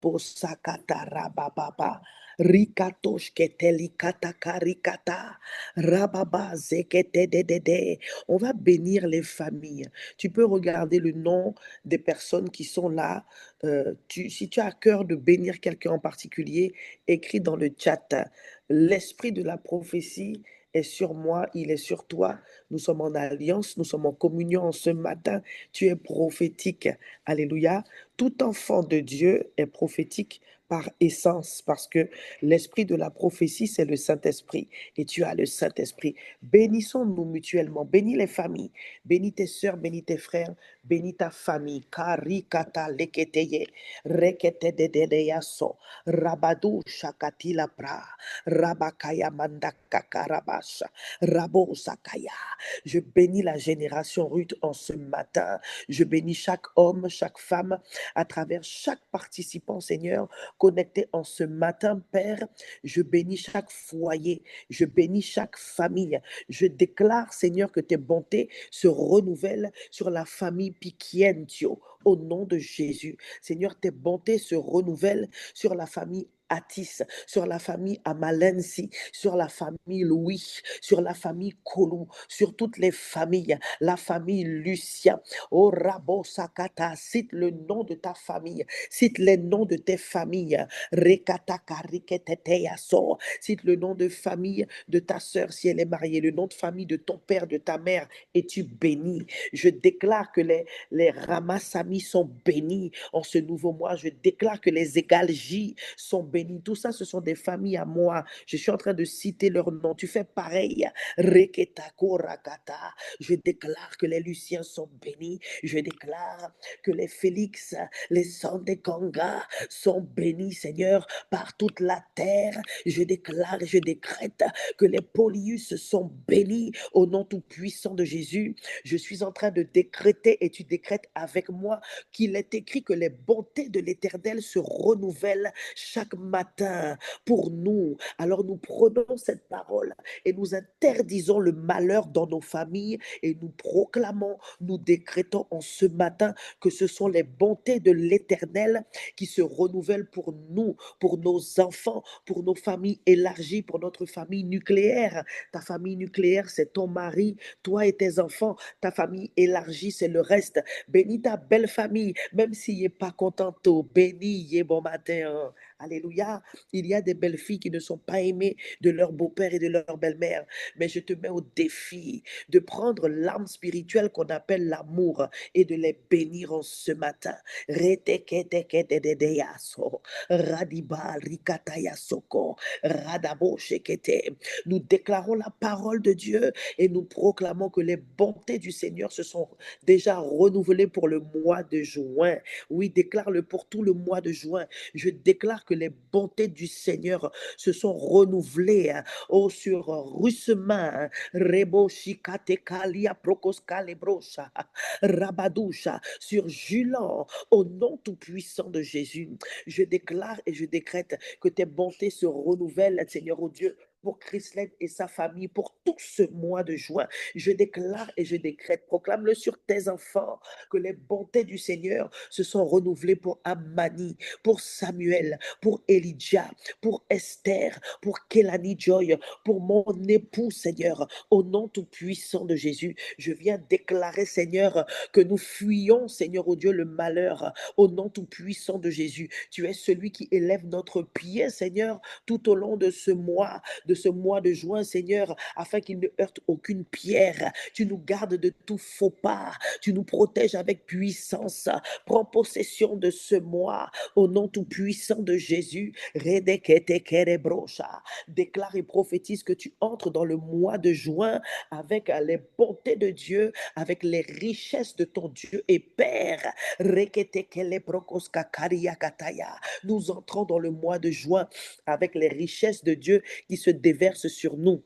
Posakata rabababa. Rikatosh keteli kataka rikata. Rababa zekete de. On va bénir les familles. Tu peux regarder le nom des personnes qui sont là. Si tu as à cœur de bénir quelqu'un en particulier, écris dans le chat. L'esprit de la prophétie est sur moi, il est sur toi. Nous sommes en alliance, nous sommes en communion ce matin. Tu es prophétique. Alléluia. Tout enfant de Dieu est prophétique par essence, parce que l'esprit de la prophétie, c'est le Saint-Esprit, et tu as le Saint-Esprit. Bénissons-nous mutuellement, bénis les familles, bénis tes sœurs, bénis tes frères, bénis ta famille. Karikata leketeye, rekete de yaso, rabadou shakati la pra, rabakaya mandaka karabasha, rabo sakaya. Je bénis la génération Ruth en ce matin. Je bénis chaque homme, chaque femme, à travers chaque participant, Seigneur, connecté en ce matin, Père. Je bénis chaque foyer, je bénis chaque famille. Je déclare, Seigneur, que tes bontés se renouvellent sur la famille Piquientio, au nom de Jésus. Seigneur, tes bontés se renouvellent sur la famille Atis, sur la famille Amalensi, sur la famille Louis, sur la famille Kolou, sur toutes les familles, la famille Lucien. Oh Rabo Sakata, cite le nom de ta famille, cite les noms de tes familles. Rekataka Riketeteyaso, cite le nom de famille de ta sœur si elle est mariée, le nom de famille de ton père, de ta mère, et tu bénis. Je déclare que les Ramassami sont bénis en ce nouveau mois. Je déclare que les Égal-J sont bénis. Tout ça, ce sont des familles à moi. Je suis en train de citer leurs noms. Tu fais pareil. Reketako Rakata. Je déclare que les Luciens sont bénis. Je déclare que les Félix, les Sandekanga sont bénis, Seigneur, par toute la terre. Je déclare et je décrète que les Polyus sont bénis au nom tout-puissant de Jésus. Je suis en train de décréter et tu décrètes avec moi qu'il est écrit que les bontés de l'Éternel se renouvellent chaque matin pour nous. Alors nous prenons cette parole et nous interdisons le malheur dans nos familles et nous proclamons, nous décrétons en ce matin que ce sont les bontés de l'Éternel qui se renouvellent pour nous, pour nos enfants, pour nos familles élargies, pour notre famille nucléaire. Ta famille nucléaire, c'est ton mari, toi et tes enfants. Ta famille élargie, c'est le reste. Bénis ta belle famille, même s'il n'est pas content, bénis, y est bon matin. Alléluia. Il y a des belles filles qui ne sont pas aimées de leur beau-père et de leur belle-mère. Mais je te mets au défi de prendre l'arme spirituelle qu'on appelle l'amour et de les bénir en ce matin. Reteketeketededeyaso, radiba rikatayasoko, radabo shekete. Nous déclarons la parole de Dieu et nous proclamons que les bontés du Seigneur se sont déjà renouvelées pour le mois de juin. Oui, déclare-le pour tout le mois de juin. Je déclare que les bontés du Seigneur se sont renouvelées. Oh, sur Russemin, Rebo Shikatekalia Prokoskalebrosha, Rabadoucha, sur Julan, au nom tout-puissant de Jésus. Je déclare et je décrète que tes bontés se renouvellent, Seigneur, oh Dieu, pour Chrislette et sa famille, pour tout ce mois de juin. Je déclare et je décrète, proclame-le sur tes enfants, que les bontés du Seigneur se sont renouvelées pour Amani, pour Samuel, pour Elijah, pour Esther, pour Kelani Joy, pour mon époux, Seigneur, au nom tout-puissant de Jésus. Je viens déclarer, Seigneur, que nous fuyons, Seigneur, oh Dieu, le malheur, au nom tout-puissant de Jésus. Tu es celui qui élève notre pied, Seigneur, tout au long de ce mois de juin, Seigneur, afin qu'il ne heurte aucune pierre. Tu nous gardes de tout faux pas. Tu nous protèges avec puissance. Prends possession de ce mois au nom tout-puissant de Jésus. Déclare et prophétise que tu entres dans le mois de juin avec les bontés de Dieu, avec les richesses de ton Dieu et Père. Nous entrons dans le mois de juin avec les richesses de Dieu qui se déversent sur nous.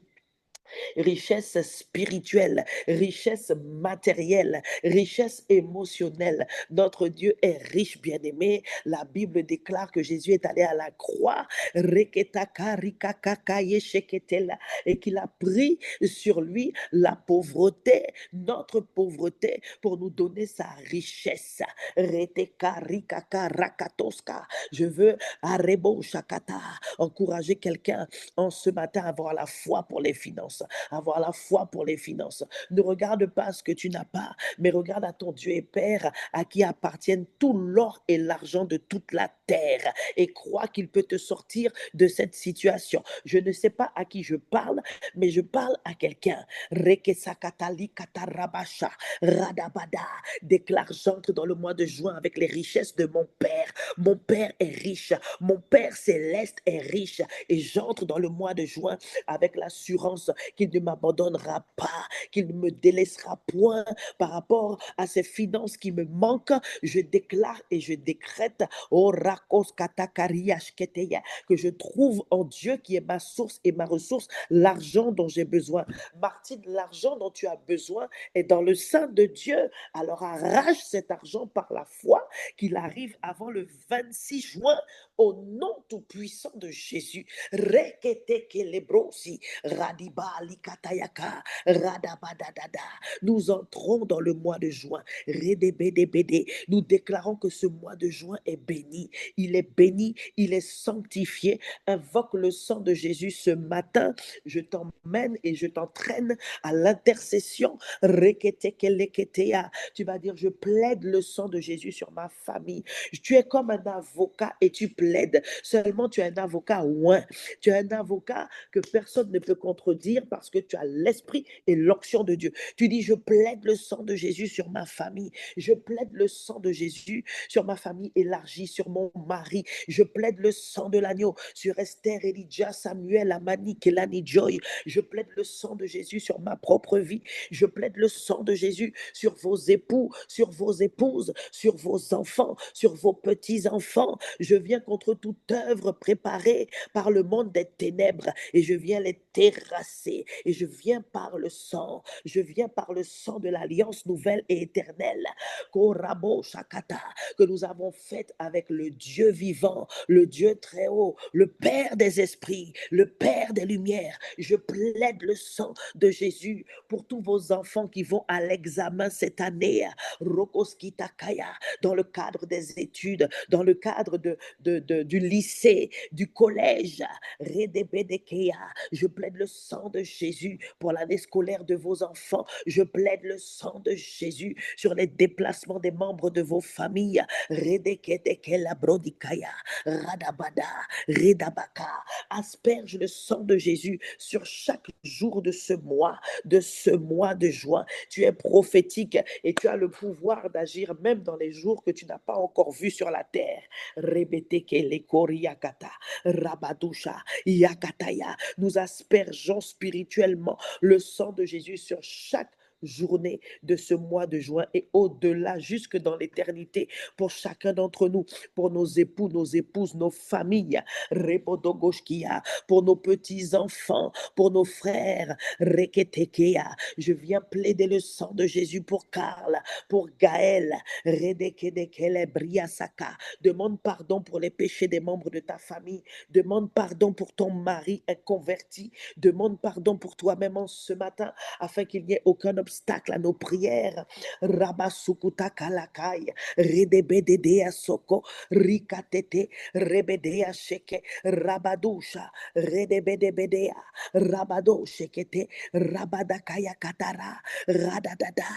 richesse spirituelle, richesse matérielle, richesse émotionnelle. Notre Dieu est riche, bien-aimé. La Bible déclare que Jésus est allé à la croix reketaka, rikakaka, yesheketela, et qu'il a pris sur lui la pauvreté, notre pauvreté, pour nous donner sa richesse. Reteka, rikaka, rakatoska. Je veux arebo shakata, encourager quelqu'un en ce matin à avoir la foi pour les finances, avoir la foi pour les finances. Ne regarde pas ce que tu n'as pas, mais regarde à ton Dieu et Père à qui appartiennent tout l'or et l'argent de toute la terre, et crois qu'il peut te sortir de cette situation. Je ne sais pas à qui je parle, mais je parle à quelqu'un. Rekesakatali katarabasha, radabada, déclare: j'entre dans le mois de juin avec les richesses de mon Père. Mon Père est riche, mon Père céleste est riche, et j'entre dans le mois de juin avec l'assurance qu'il ne m'abandonnera pas, qu'il ne me délaissera point par rapport à ces finances qui me manquent. Je déclare et je décrète, oh, rakos katakariash keteya, que je trouve en Dieu qui est ma source et ma ressource l'argent dont j'ai besoin. Martine, l'argent dont tu as besoin est dans le sein de Dieu. Alors arrache cet argent par la foi, qu'il arrive avant le 26 juin, au nom tout-puissant de Jésus. Reketekelebrosi, radibalikatayaka, radabadadada. Nous entrons dans le mois de juin. Redebedebede. Nous déclarons que ce mois de juin est béni. Il est béni, il est sanctifié. Invoque le sang de Jésus ce matin. Je t'emmène et je t'entraîne à l'intercession. Reketekeleketea. Tu vas dire: je plaide le sang de Jésus sur ma famille. Tu es comme un avocat et tu plaides. Seulement, tu es un avocat ouin. Tu es un avocat que personne ne peut contredire parce que tu as l'esprit et l'onction de Dieu. Tu dis: je plaide le sang de Jésus sur ma famille. Je plaide le sang de Jésus sur ma famille élargie, sur mon mari. Je plaide le sang de l'agneau sur Esther, Elijah, Samuel, Amani, Kelani, Joy. Je plaide le sang de Jésus sur ma propre vie. Je plaide le sang de Jésus sur vos époux, sur vos épouses, sur vos enfants, sur vos petits-enfants. Je viens contre toute œuvre préparée par le monde des ténèbres et je viens les terrasser. Et je viens par le sang, je viens par le sang de l'alliance nouvelle et éternelle Korabo Shakata, que nous avons faite avec le Dieu vivant, le Dieu très haut, le Père des esprits, le Père des lumières. Je plaide le sang de Jésus pour tous vos enfants qui vont à l'examen cette année, Rokoskitakaya, dans le cadre des études, dans le cadre du lycée, du collège. Redebedekeya. Je plaide le sang de Jésus pour l'année scolaire de vos enfants. Je plaide le sang de Jésus sur les déplacements des membres de vos familles. Redekedekela brodikaya, radabada, redabaka. Asperge le sang de Jésus sur chaque jour de ce mois de juin. Tu es prophétique et tu as le pouvoir d'agir même dans les jours que tu n'as pas encore vus sur la terre. Rebeteke koriakata, rabadusha, yakataya. Nous aspergeons spirituellement le sang de Jésus sur chaque journée de ce mois de juin et au-delà, jusque dans l'éternité, pour chacun d'entre nous, pour nos époux, nos épouses, nos familles, Repodogoshkia, pour nos petits-enfants, pour nos frères, Reketekea. Je viens plaider le sang de Jésus pour Karl, pour Gaël, Redekedekele Briasaka. Demande pardon pour les péchés des membres de ta famille. Demande pardon pour ton mari inconverti. Demande pardon pour toi-même en ce matin, afin qu'il n'y ait aucun obstacle à nos prières. Rabasukuta kalakai, redebededea soko, rikatete, rebedea sheke, rabadusha, redebedebedea, rabado shekete, rabadakaya katara, radadada,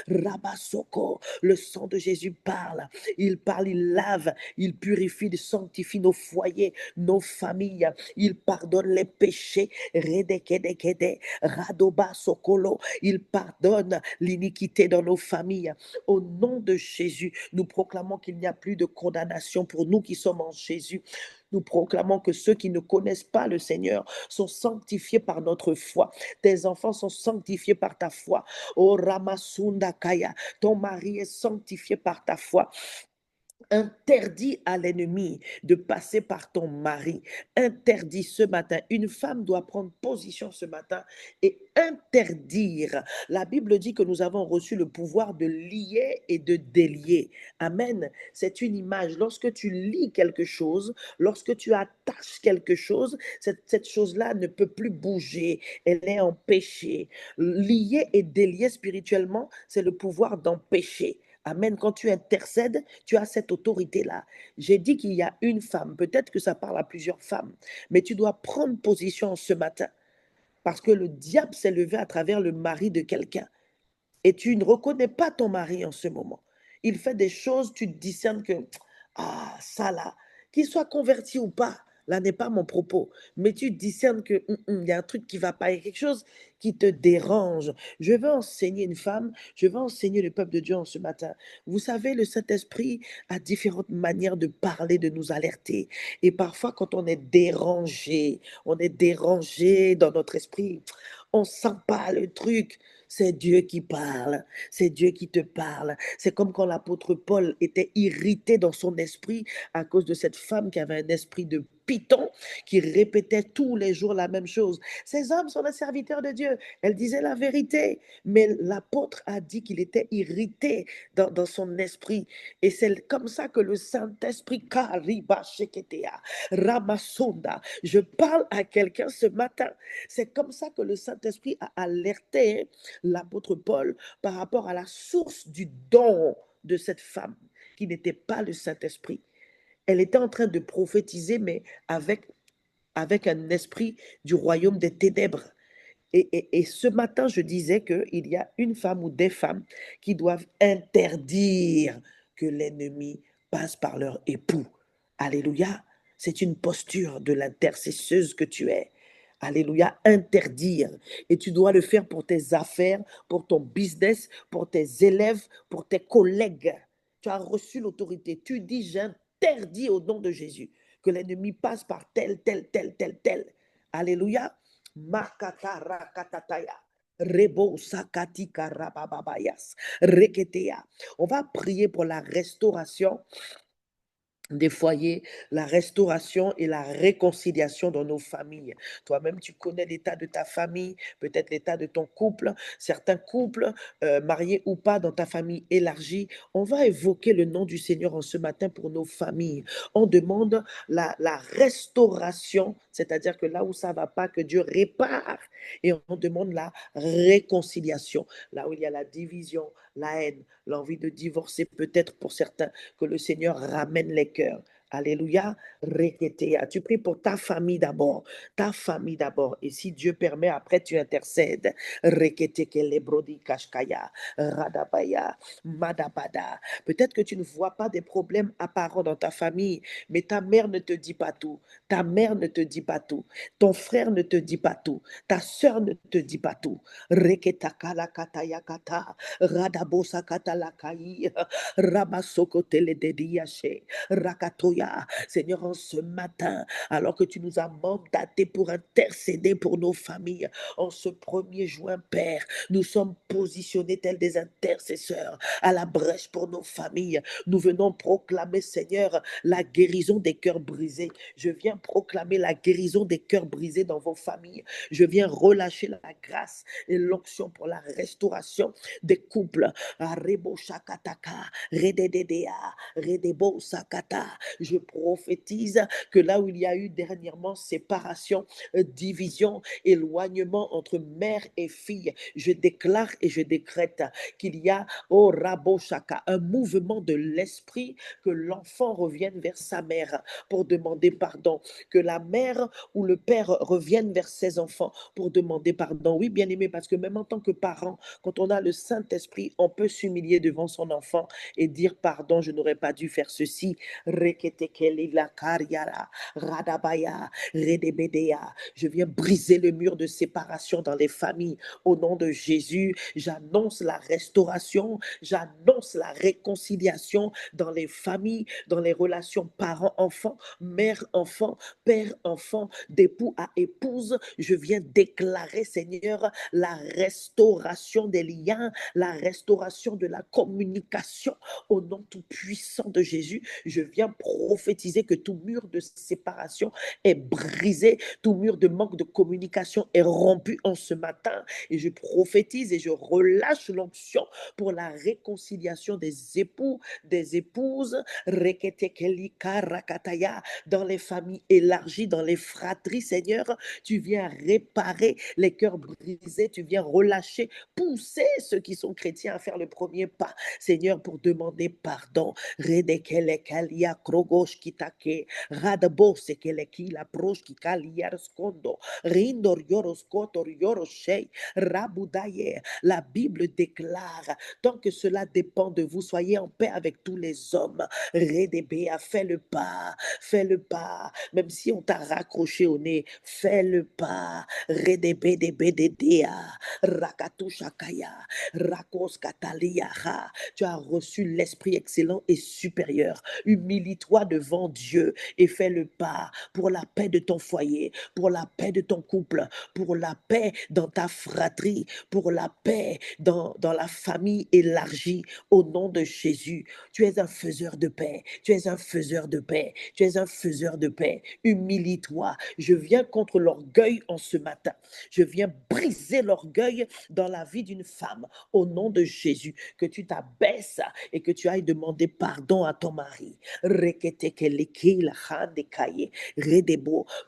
rabasoko. Le sang de Jésus parle, il lave, il purifie, il sanctifie nos foyers, nos familles, il pardonne les péchés, redekedekede, radoba sokolo, il pardonne l'iniquité dans nos familles. Au nom de Jésus, nous proclamons qu'il n'y a plus de condamnation pour nous qui sommes en Jésus. Nous proclamons que ceux qui ne connaissent pas le Seigneur sont sanctifiés par notre foi. Tes enfants sont sanctifiés par ta foi. Oh Ramasunda Kaya, ton mari est sanctifié par ta foi. Interdit à l'ennemi de passer par ton mari. Interdit ce matin. Une femme doit prendre position ce matin et interdire. La Bible dit que nous avons reçu le pouvoir de lier et de délier. Amen. C'est une image. Lorsque tu lis quelque chose, lorsque tu attaches quelque chose, cette chose-là ne peut plus bouger. Elle est empêchée. Lier et délier spirituellement, c'est le pouvoir d'empêcher. Amen. Quand tu intercèdes, tu as cette autorité-là. J'ai dit qu'il y a une femme. Peut-être que ça parle à plusieurs femmes. Mais tu dois prendre position ce matin. Parce que le diable s'est levé à travers le mari de quelqu'un. Et tu ne reconnais pas ton mari en ce moment. Il fait des choses, tu te discernes que, ah, ça là, qu'il soit converti ou pas, là n'est pas mon propos. Mais tu discernes que, il y a un truc qui va pas, il y a quelque chose qui te dérange. Je veux enseigner une femme, je veux enseigner le peuple de Dieu en ce matin. Vous savez, le Saint-Esprit a différentes manières de parler, de nous alerter. Et parfois, quand on est dérangé dans notre esprit, on sent pas le truc. C'est Dieu qui parle, c'est Dieu qui te parle. C'est comme quand l'apôtre Paul était irrité dans son esprit à cause de cette femme qui avait un esprit de python, qui répétait tous les jours la même chose. Ces hommes sont les serviteurs de Dieu. Elle disait la vérité, mais l'apôtre a dit qu'il était irrité dans son esprit. Et c'est comme ça que le Saint-Esprit, Kariba Sheketea, Ramasonda, je parle à quelqu'un ce matin. C'est comme ça que le Saint-Esprit a alerté l'apôtre Paul par rapport à la source du don de cette femme, qui n'était pas le Saint-Esprit. Elle était en train de prophétiser, mais avec un esprit du royaume des ténèbres. Et ce matin, je disais qu'il y a une femme ou des femmes qui doivent interdire que l'ennemi passe par leur époux. Alléluia. C'est une posture de l'intercesseuse que tu es. Alléluia, interdire. Et tu dois le faire pour tes affaires, pour ton business, pour tes élèves, pour tes collègues. Tu as reçu l'autorité. Tu dis, j'interdis au nom de Jésus que l'ennemi passe par tel, tel, tel, tel, tel. Alléluia. Makata rakatataya. Rebo sakati karababayas. Reketea. On va prier pour la restauration des foyers, la restauration et la réconciliation dans nos familles. Toi-même, tu connais l'état de ta famille, peut-être l'état de ton couple, certains couples, mariés ou pas, dans ta famille élargie. On va évoquer le nom du Seigneur en ce matin pour nos familles. On demande la restauration, c'est-à-dire que là où ça ne va pas, que Dieu répare. Et on demande la réconciliation, là où il y a la division, la haine, l'envie de divorcer peut-être pour certains, que le Seigneur ramène les cœurs. Alléluia. Reketea. Tu pries pour ta famille d'abord. Ta famille d'abord. Et si Dieu permet, après tu intercèdes. Reketeke lebrodi kashkaya. Radabaya. Madabada. Peut-être que tu ne vois pas des problèmes apparents dans ta famille, mais ta mère ne te dit pas tout. Ta mère ne te dit pas tout. Ton frère ne te dit pas tout. Ta sœur ne te dit pas tout. Reketakala kataya kata. Radabosa katalakai. Rabasoko teledediache. Rakatoya. Seigneur, en ce matin, alors que tu nous as mandatés pour intercéder pour nos familles, en ce 1er juin, Père, nous sommes positionnés tels des intercesseurs à la brèche pour nos familles. Nous venons proclamer, Seigneur, la guérison des cœurs brisés. Je viens proclamer la guérison des cœurs brisés dans vos familles. Je viens relâcher la grâce et l'onction pour la restauration des couples. Arebo shakataka, redededea, redebo sakata. Je prophétise que là où il y a eu dernièrement séparation, division, éloignement entre mère et fille, je déclare et je décrète qu'il y a, oh Rabo Shaka, un mouvement de l'esprit, que l'enfant revienne vers sa mère pour demander pardon, que la mère ou le père revienne vers ses enfants pour demander pardon. Oui, bien aimé, parce que même en tant que parent, quand on a le Saint-Esprit, on peut s'humilier devant son enfant et dire pardon, je n'aurais pas dû faire ceci. reketekelila kariara, radabaya, redebedea. Je viens briser le mur de séparation dans les familles. Au nom de Jésus, j'annonce la restauration, j'annonce la réconciliation dans les familles, dans les relations parents-enfants, mère-enfant, père-enfant, d'époux à épouse. Je viens déclarer, Seigneur, la restauration des liens, la restauration de la communication. Au nom tout puissant de Jésus, je viens prophétiser que tout mur de séparation est brisé, tout mur de manque de communication est rompu en ce matin. Et je prophétise et je relâche l'onction pour la réconciliation des époux, des épouses, reketekelika rakataya, dans les familles élargies, dans les fratries, Seigneur. Tu viens réparer les cœurs brisés, tu viens relâcher, pousser ceux qui sont chrétiens à faire le premier pas, Seigneur, pour demander pardon. Redekelekalia krogosh kitake, radabose keleki la proche ki kaliar skondo, rindor yoros kotor yoroshei, rabudaye. La Bible déclare, tant que cela dépend de vous, soyez en paix avec tous les hommes. Redebea, fais le pas, fais le pas. Même si on t'a raccroché au nez, fais le pas. Redebedebedea, rakatushakaya, rakoskataliaha. Tu as reçu l'esprit excellent et supérieur. Humilie-toi devant Dieu et fais le pas pour la paix de ton foyer, pour la paix de ton couple, pour la paix dans ta fratrie, pour la paix dans la famille élargie. Au nom de Jésus, tu es un faiseur de paix, tu es un faiseur de paix, tu es un faiseur de paix. Humilie-toi. Je viens contre l'orgueil en ce matin. Je viens briser l'orgueil dans la vie d'une femme. Au nom de Jésus, que tu t'abaisses et que tu ailles demander pardon à ton mari.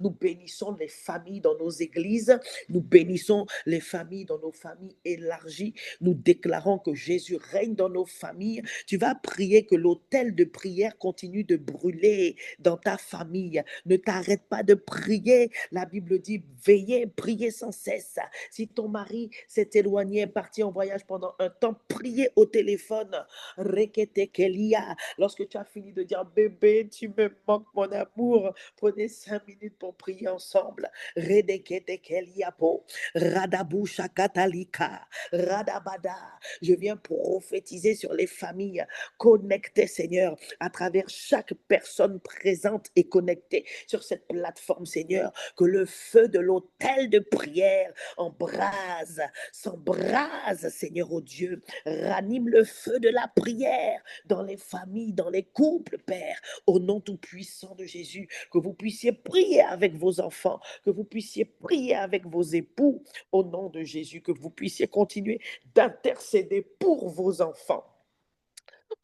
Nous bénissons les familles dans nos églises, nous bénissons les familles dans nos familles élargies. Nous déclarons que Jésus règne dans nos familles. Tu vas prier que l'autel de prière continue de brûler dans ta famille. Ne t'arrête pas de prier. La Bible dit, veillez, priez sans cesse. Si ton mari s'est éloigné, est parti en voyage pendant un temps, priez au téléphone. Reketekelia. Lorsque tu as fini de dire, bébé, tu me manques mon amour, prenez 5 minutes pour prier ensemble. Redeketekeliapo. Radabusha katalika. Radabada. Je viens prophétiser sur les familles connectées, Seigneur, à travers chaque personne présente et connectée sur cette plateforme, Seigneur, que le feu de l'autel de prière embrase, s'embrase, Seigneur, oh Dieu, ranime le feu de la prière dans les familles, dans les couples, Père, au nom tout puissant de Jésus, que vous puissiez prier avec vos enfants, que vous puissiez prier avec vos époux, au nom de Jésus, que vous puissiez continuer d'intercéder pour vos enfants.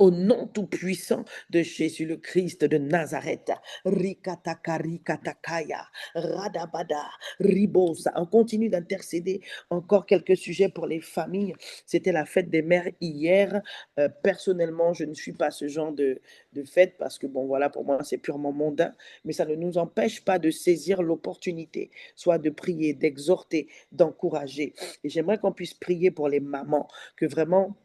Au nom tout-puissant de Jésus le Christ de Nazareth. Rikataka, rikatakaya, radabada, ribosa. On continue d'intercéder encore quelques sujets pour les familles. C'était la fête des mères hier. Personnellement, je ne suis pas ce genre de fête parce que, bon, voilà, pour moi, c'est purement mondain. Mais ça ne nous empêche pas de saisir l'opportunité, soit de prier, d'exhorter, d'encourager. Et j'aimerais qu'on puisse prier pour les mamans, que vraiment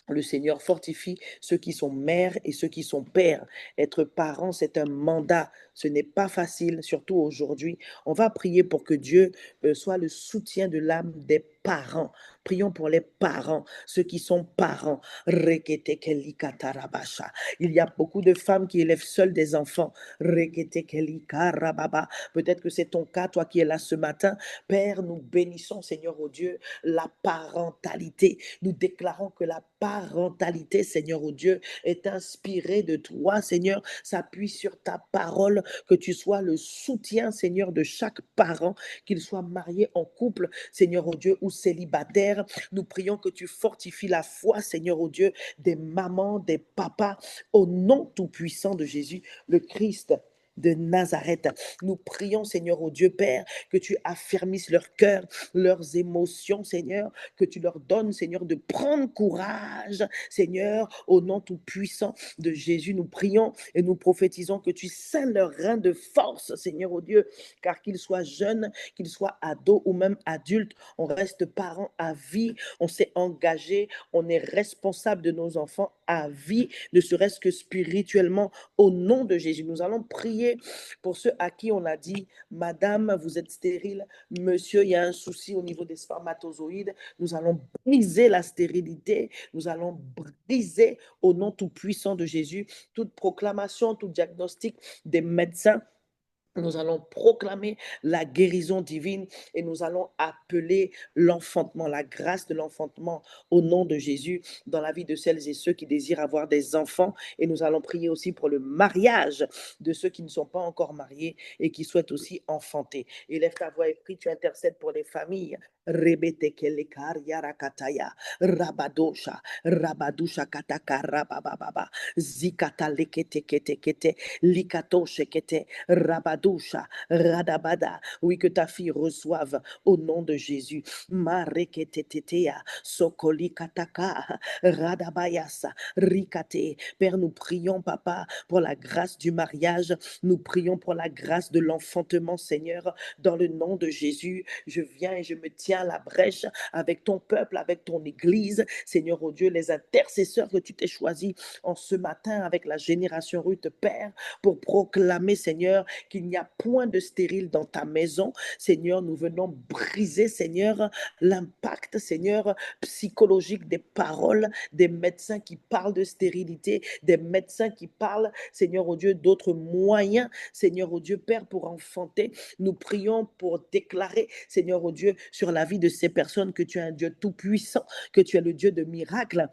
le Seigneur fortifie ceux qui sont mères et ceux qui sont pères. Être parent, c'est un mandat. Ce n'est pas facile, surtout aujourd'hui. On va prier pour que Dieu soit le soutien de l'âme des parents. Prions pour les parents, ceux qui sont parents. Reketekelikatarabasha. Il y a beaucoup de femmes qui élèvent seules des enfants. Reketekelikarababa. Peut-être que c'est ton cas, toi qui es là ce matin. Père, nous bénissons, Seigneur, oh Dieu, la parentalité. Nous déclarons que la parentalité, Seigneur, oh Dieu, est inspirée de toi, Seigneur. S'appuie sur ta parole, que tu sois le soutien, Seigneur, de chaque parent, qu'il soit marié en couple, Seigneur, oh Dieu, ou célibataire. Nous prions que tu fortifies la foi, Seigneur, oh Dieu, des mamans, des papas, au nom tout-puissant de Jésus, le Christ de Nazareth. Nous prions, Seigneur, au Dieu Père, que tu affermisses leur cœur, leurs émotions, Seigneur, que tu leur donnes, Seigneur, de prendre courage, Seigneur, au nom tout-puissant de Jésus. Nous prions et nous prophétisons que tu scelles leur rein de force, Seigneur, au Dieu, car qu'ils soient jeunes, qu'ils soient ados ou même adultes, on reste parents à vie, on s'est engagé, on est responsable de nos enfants à vie, ne serait-ce que spirituellement, au nom de Jésus. Nous allons prier pour ceux à qui on a dit, Madame, vous êtes stérile, Monsieur, il y a un souci au niveau des spermatozoïdes. Nous allons briser la stérilité, nous allons briser au nom tout-puissant de Jésus toute proclamation, tout diagnostic des médecins. Nous allons proclamer la guérison divine et nous allons appeler l'enfantement, la grâce de l'enfantement au nom de Jésus dans la vie de celles et ceux qui désirent avoir des enfants. Et nous allons prier aussi pour le mariage de ceux qui ne sont pas encore mariés et qui souhaitent aussi enfanter. Élève ta voix et prie, tu intercèdes pour les familles. Rebete kelekar yarakataya, rabadosha, rabadusha kataka, rabababa, zikata lekete kete kete, likato shekete, rabadusha, radabada. Oui, que ta fille reçoive au nom de Jésus. Mareketetetea, sokoli kataka, radabayasa, rikate. Père, nous prions, Papa, pour la grâce du mariage. Nous prions pour la grâce de l'enfantement, Seigneur, dans le nom de Jésus. Je viens et je me tiens à la brèche avec ton peuple, avec ton Église, Seigneur, oh Dieu, les intercesseurs que tu t'es choisis en ce matin avec la génération Ruth, Père, pour proclamer, Seigneur, qu'il n'y a point de stérile dans ta maison. Seigneur, nous venons briser, Seigneur, l'impact, Seigneur, psychologique des paroles des médecins qui parlent de stérilité, des médecins qui parlent, Seigneur, oh Dieu, d'autres moyens, Seigneur, oh Dieu, Père, pour enfanter. Nous prions pour déclarer, Seigneur, oh Dieu, sur la vie de ces personnes que tu es un Dieu tout-puissant, que tu es le Dieu de miracles,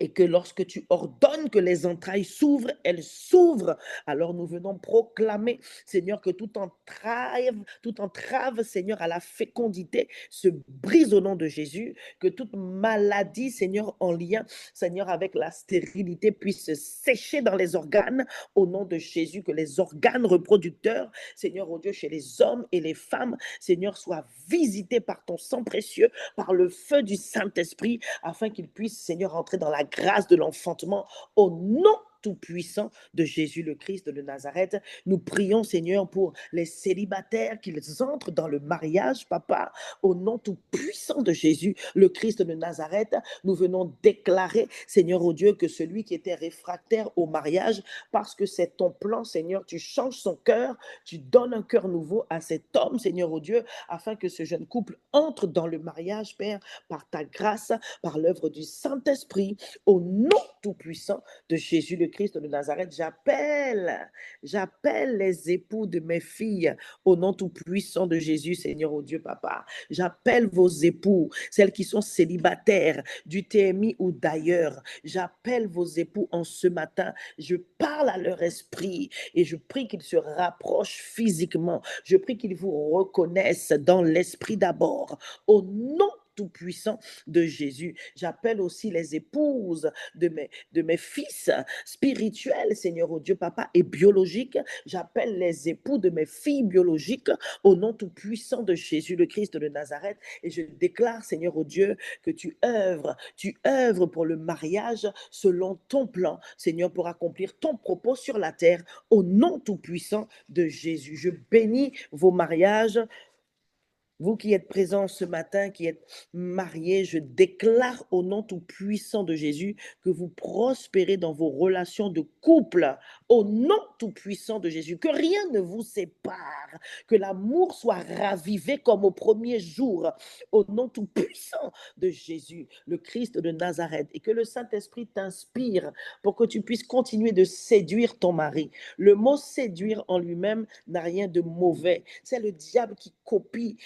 et que lorsque tu ordonnes que les entrailles s'ouvrent, elles s'ouvrent. Alors nous venons proclamer, Seigneur, que toute entrave, Seigneur, à la fécondité se brise au nom de Jésus, que toute maladie, Seigneur, en lien, Seigneur, avec la stérilité puisse se sécher dans les organes au nom de Jésus, que les organes reproducteurs, Seigneur, oh Dieu, chez les hommes et les femmes, Seigneur, soient visités par ton sang précieux, par le feu du Saint-Esprit, afin qu'ils puissent, Seigneur, entrer dans la grâce de l'enfantement au nom tout-puissant de Jésus le Christ de Nazareth. Nous prions, Seigneur, pour les célibataires, qu'ils entrent dans le mariage, Papa, au nom tout-puissant de Jésus, le Christ de Nazareth. Nous venons déclarer, Seigneur, oh Dieu, que celui qui était réfractaire au mariage, parce que c'est ton plan, Seigneur, tu changes son cœur, tu donnes un cœur nouveau à cet homme, Seigneur, oh Dieu, afin que ce jeune couple entre dans le mariage, Père, par ta grâce, par l'œuvre du Saint-Esprit, au nom tout-puissant de Jésus le Christ de Nazareth. J'appelle les époux de mes filles au nom tout-puissant de Jésus, Seigneur, oh Dieu, Papa. J'appelle vos époux, celles qui sont célibataires du TMI ou d'ailleurs. J'appelle vos époux en ce matin. Je parle à leur esprit et je prie qu'ils se rapprochent physiquement. Je prie qu'ils vous reconnaissent dans l'esprit d'abord. Au nom tout-puissant de Jésus. J'appelle aussi les épouses de mes fils spirituels, Seigneur, oh Dieu, Papa, et biologiques. J'appelle les époux de mes filles biologiques au nom tout-puissant de Jésus, le Christ de Nazareth. Et je déclare, Seigneur, oh Dieu, que tu œuvres pour le mariage selon ton plan, Seigneur, pour accomplir ton propos sur la terre au nom tout-puissant de Jésus. Je bénis vos mariages. Vous qui êtes présents ce matin, qui êtes mariés, je déclare au nom tout-puissant de Jésus que vous prospérez dans vos relations de couple. Au nom tout-puissant de Jésus, que rien ne vous sépare, que l'amour soit ravivé comme au premier jour. Au nom tout-puissant de Jésus, le Christ de Nazareth, et que le Saint-Esprit t'inspire pour que tu puisses continuer de séduire ton mari. Le mot séduire en lui-même n'a rien de mauvais. C'est le diable qui copie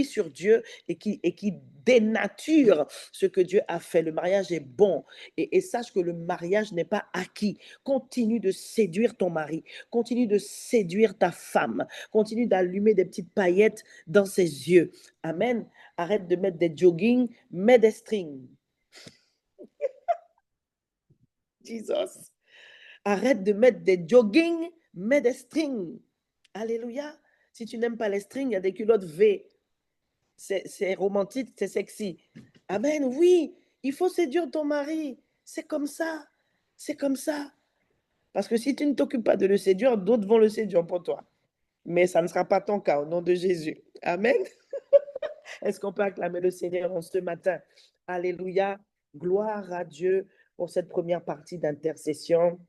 sur Dieu et qui dénature ce que Dieu a fait. Le mariage est bon et sache que le mariage n'est pas acquis. Continue de séduire ton mari, continue de séduire ta femme, continue d'allumer des petites paillettes dans ses yeux. Amen. Arrête de mettre des jogging, mets des strings. Jesus. Arrête de mettre des jogging, mets des strings. Alléluia. Si tu n'aimes pas les strings, il y a des culottes V. C'est romantique, c'est sexy. Amen, oui, il faut séduire ton mari. C'est comme ça. C'est comme ça. Parce que si tu ne t'occupes pas de le séduire, d'autres vont le séduire pour toi. Mais ça ne sera pas ton cas au nom de Jésus. Amen. Est-ce qu'on peut acclamer le Seigneur en ce matin? Alléluia. Gloire à Dieu pour cette première partie d'intercession.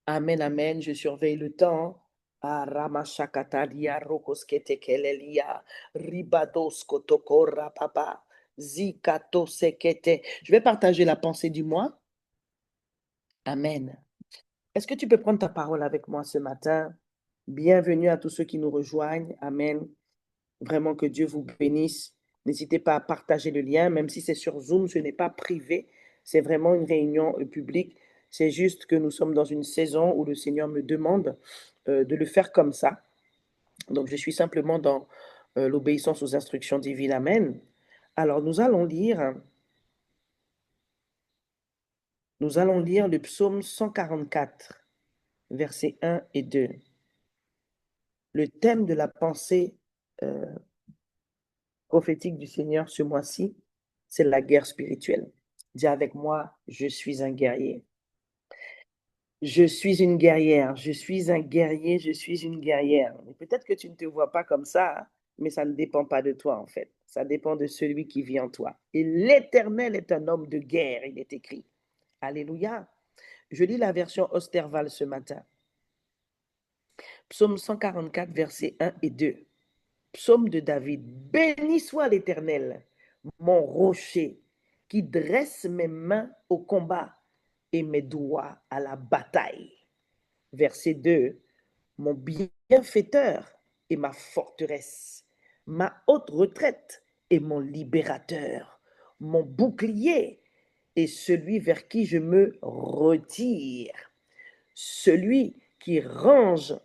Amen, amen. Je surveille le temps. Ramashakatalia rokosketekelelia ribados kotokora papa zikato sekete. Je vais partager la pensée du mois. Amen. Est-ce que tu peux prendre ta parole avec moi ce matin? Bienvenue à tous ceux qui nous rejoignent. Amen. Vraiment que Dieu vous bénisse. N'hésitez pas à partager le lien, même si c'est sur Zoom, ce n'est pas privé. C'est vraiment une réunion publique. C'est juste que nous sommes dans une saison où le Seigneur me demande de le faire comme ça. Donc, je suis simplement dans l'obéissance aux instructions divines. Amen. Alors, nous allons lire le psaume 144, versets 1 et 2. Le thème de la pensée prophétique du Seigneur ce mois-ci, c'est la guerre spirituelle. Dis avec moi, je suis un guerrier. Je suis une guerrière, je suis un guerrier, je suis une guerrière. Peut-être que tu ne te vois pas comme ça, mais ça ne dépend pas de toi en fait. Ça dépend de celui qui vit en toi. Et l'Éternel est un homme de guerre, il est écrit. Alléluia. Je lis la version Osterval ce matin. Psaume 144, versets 1 et 2. Psaume de David. Béni soit l'Éternel, mon rocher, qui dresse mes mains au combat et mes doigts à la bataille. Verset 2. Mon bienfaiteur et ma forteresse, ma haute retraite et mon libérateur, mon bouclier et celui vers qui je me retire, celui qui range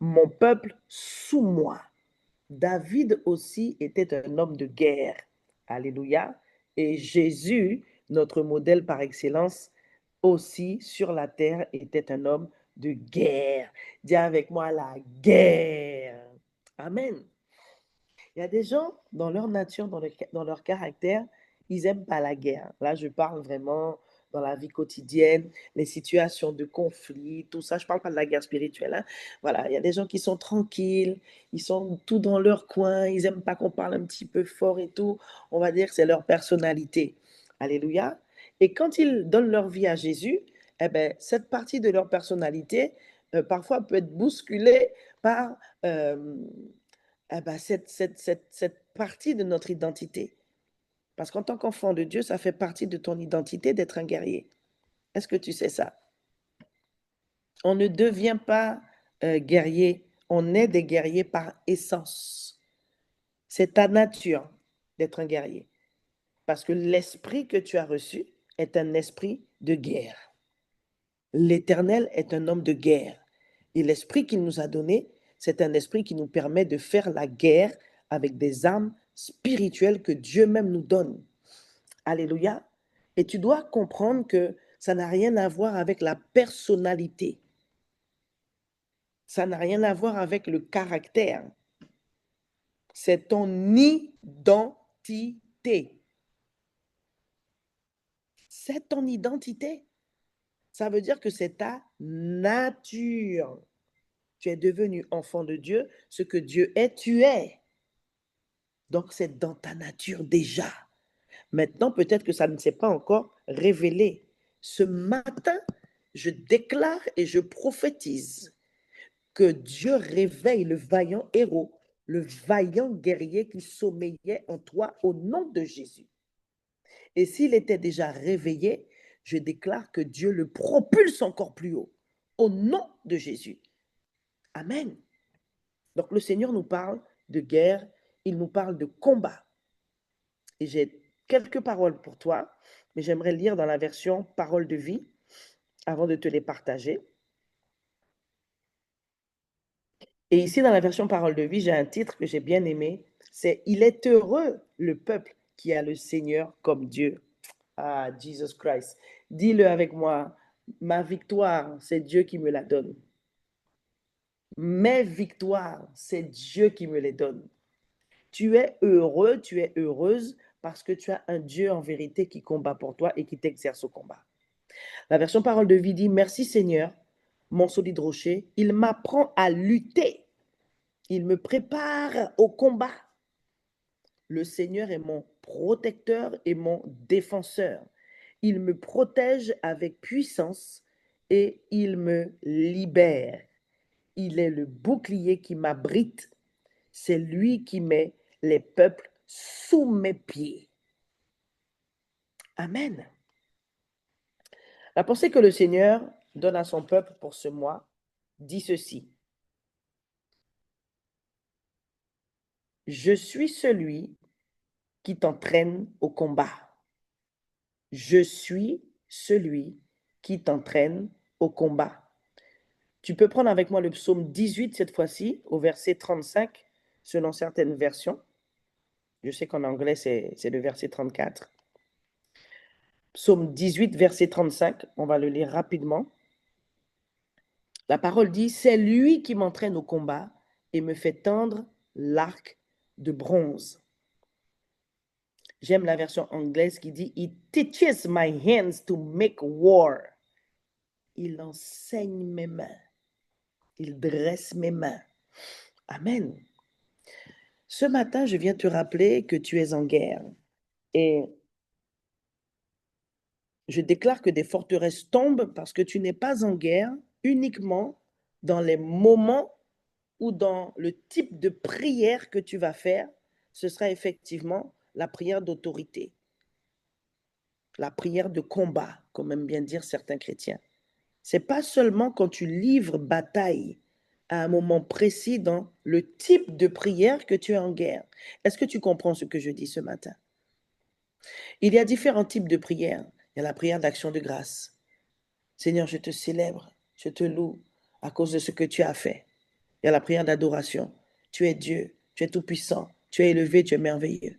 mon peuple sous moi. David aussi était un homme de guerre. Alléluia. Et Jésus, notre modèle par excellence, aussi sur la terre, était un homme de guerre. Dis avec moi la guerre. Amen. Il y a des gens, dans leur nature, dans leur caractère, ils n'aiment pas la guerre. Là, je parle vraiment dans la vie quotidienne, les situations de conflit, tout ça. Je ne parle pas de la guerre spirituelle, hein. Voilà, il y a des gens qui sont tranquilles, ils sont tout dans leur coin, ils n'aiment pas qu'on parle un petit peu fort et tout. On va dire que c'est leur personnalité. Alléluia. Et quand ils donnent leur vie à Jésus, eh ben, cette partie de leur personnalité, parfois peut être bousculée par eh ben, cette partie de notre identité. Parce qu'en tant qu'enfant de Dieu, ça fait partie de ton identité d'être un guerrier. Est-ce que tu sais ça? On ne devient pas guerrier, on est des guerriers par essence. C'est ta nature d'être un guerrier. Parce que l'esprit que tu as reçu est un esprit de guerre. L'Éternel est un homme de guerre. Et l'esprit qu'il nous a donné, c'est un esprit qui nous permet de faire la guerre avec des armes spirituelles que Dieu même nous donne. Alléluia. Et tu dois comprendre que ça n'a rien à voir avec la personnalité. Ça n'a rien à voir avec le caractère. C'est ton identité. C'est ton identité. Ça veut dire que c'est ta nature. Tu es devenu enfant de Dieu. Ce que Dieu est, tu es. Donc, c'est dans ta nature déjà. Maintenant, peut-être que ça ne s'est pas encore révélé. Ce matin, je déclare et je prophétise que Dieu réveille le vaillant héros, le vaillant guerrier qui sommeillait en toi au nom de Jésus. Et s'il était déjà réveillé, je déclare que Dieu le propulse encore plus haut au nom de Jésus. Amen. Donc le Seigneur nous parle de guerre, il nous parle de combat. Et j'ai quelques paroles pour toi, mais j'aimerais lire dans la version Parole de vie avant de te les partager. Et ici, dans la version Parole de vie, j'ai un titre que j'ai bien aimé. C'est « Il est heureux le peuple qui a le Seigneur comme Dieu ». Ah, Jesus Christ. Dis-le avec moi. Ma victoire, c'est Dieu qui me la donne. Mes victoires, c'est Dieu qui me les donne. Tu es heureux, tu es heureuse parce que tu as un Dieu en vérité qui combat pour toi et qui t'exerce au combat. La version parole de vie dit: Merci Seigneur, mon solide rocher, il m'apprend à lutter. Il me prépare au combat. Le Seigneur est mon protecteur et mon défenseur. Il me protège avec puissance et il me libère. Il est le bouclier qui m'abrite. C'est lui qui met les peuples sous mes pieds. Amen. La pensée que le Seigneur donne à son peuple pour ce mois dit ceci: Je suis celui qui t'entraîne au combat. Je suis celui qui t'entraîne au combat. Tu peux prendre avec moi le psaume 18 cette fois-ci, au verset 35, selon certaines versions. Je sais qu'en anglais, c'est le verset 34. Psaume 18, verset 35, on va le lire rapidement. La parole dit: C'est lui qui m'entraîne au combat et me fait tendre l'arc de bronze. J'aime la version anglaise qui dit: He teaches my hands to make war. Il enseigne mes mains. Il dresse mes mains. Amen. Ce matin, je viens te rappeler que tu es en guerre. Et je déclare que des forteresses tombent parce que tu n'es pas en guerre uniquement dans les moments ou dans le type de prière que tu vas faire. Ce sera effectivement la prière d'autorité, la prière de combat, comme aiment bien dire certains chrétiens. C'est pas seulement quand tu livres bataille à un moment précis dans le type de prière que tu es en guerre. Est-ce que tu comprends ce que je dis ce matin? Il y a différents types de prières. Il y a la prière d'action de grâce. Seigneur, je te célèbre, je te loue à cause de ce que tu as fait. Il y a la prière d'adoration. Tu es Dieu, tu es tout-puissant, tu es élevé, tu es merveilleux.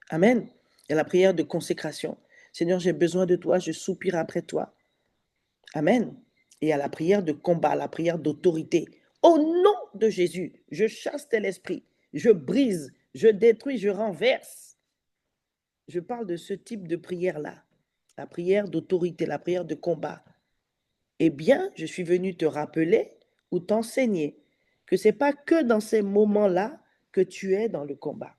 Amen. Il y a la prière de consécration. Seigneur, j'ai besoin de toi, je soupire après toi. Amen. Et il y a la prière de combat, la prière d'autorité. Au nom de Jésus, je chasse tel esprit, je brise, je détruis, je renverse. Je parle de ce type de prière-là, la prière d'autorité, la prière de combat. Eh bien, je suis venu te rappeler ou t'enseigner que ce n'est pas que dans ces moments-là que tu es dans le combat.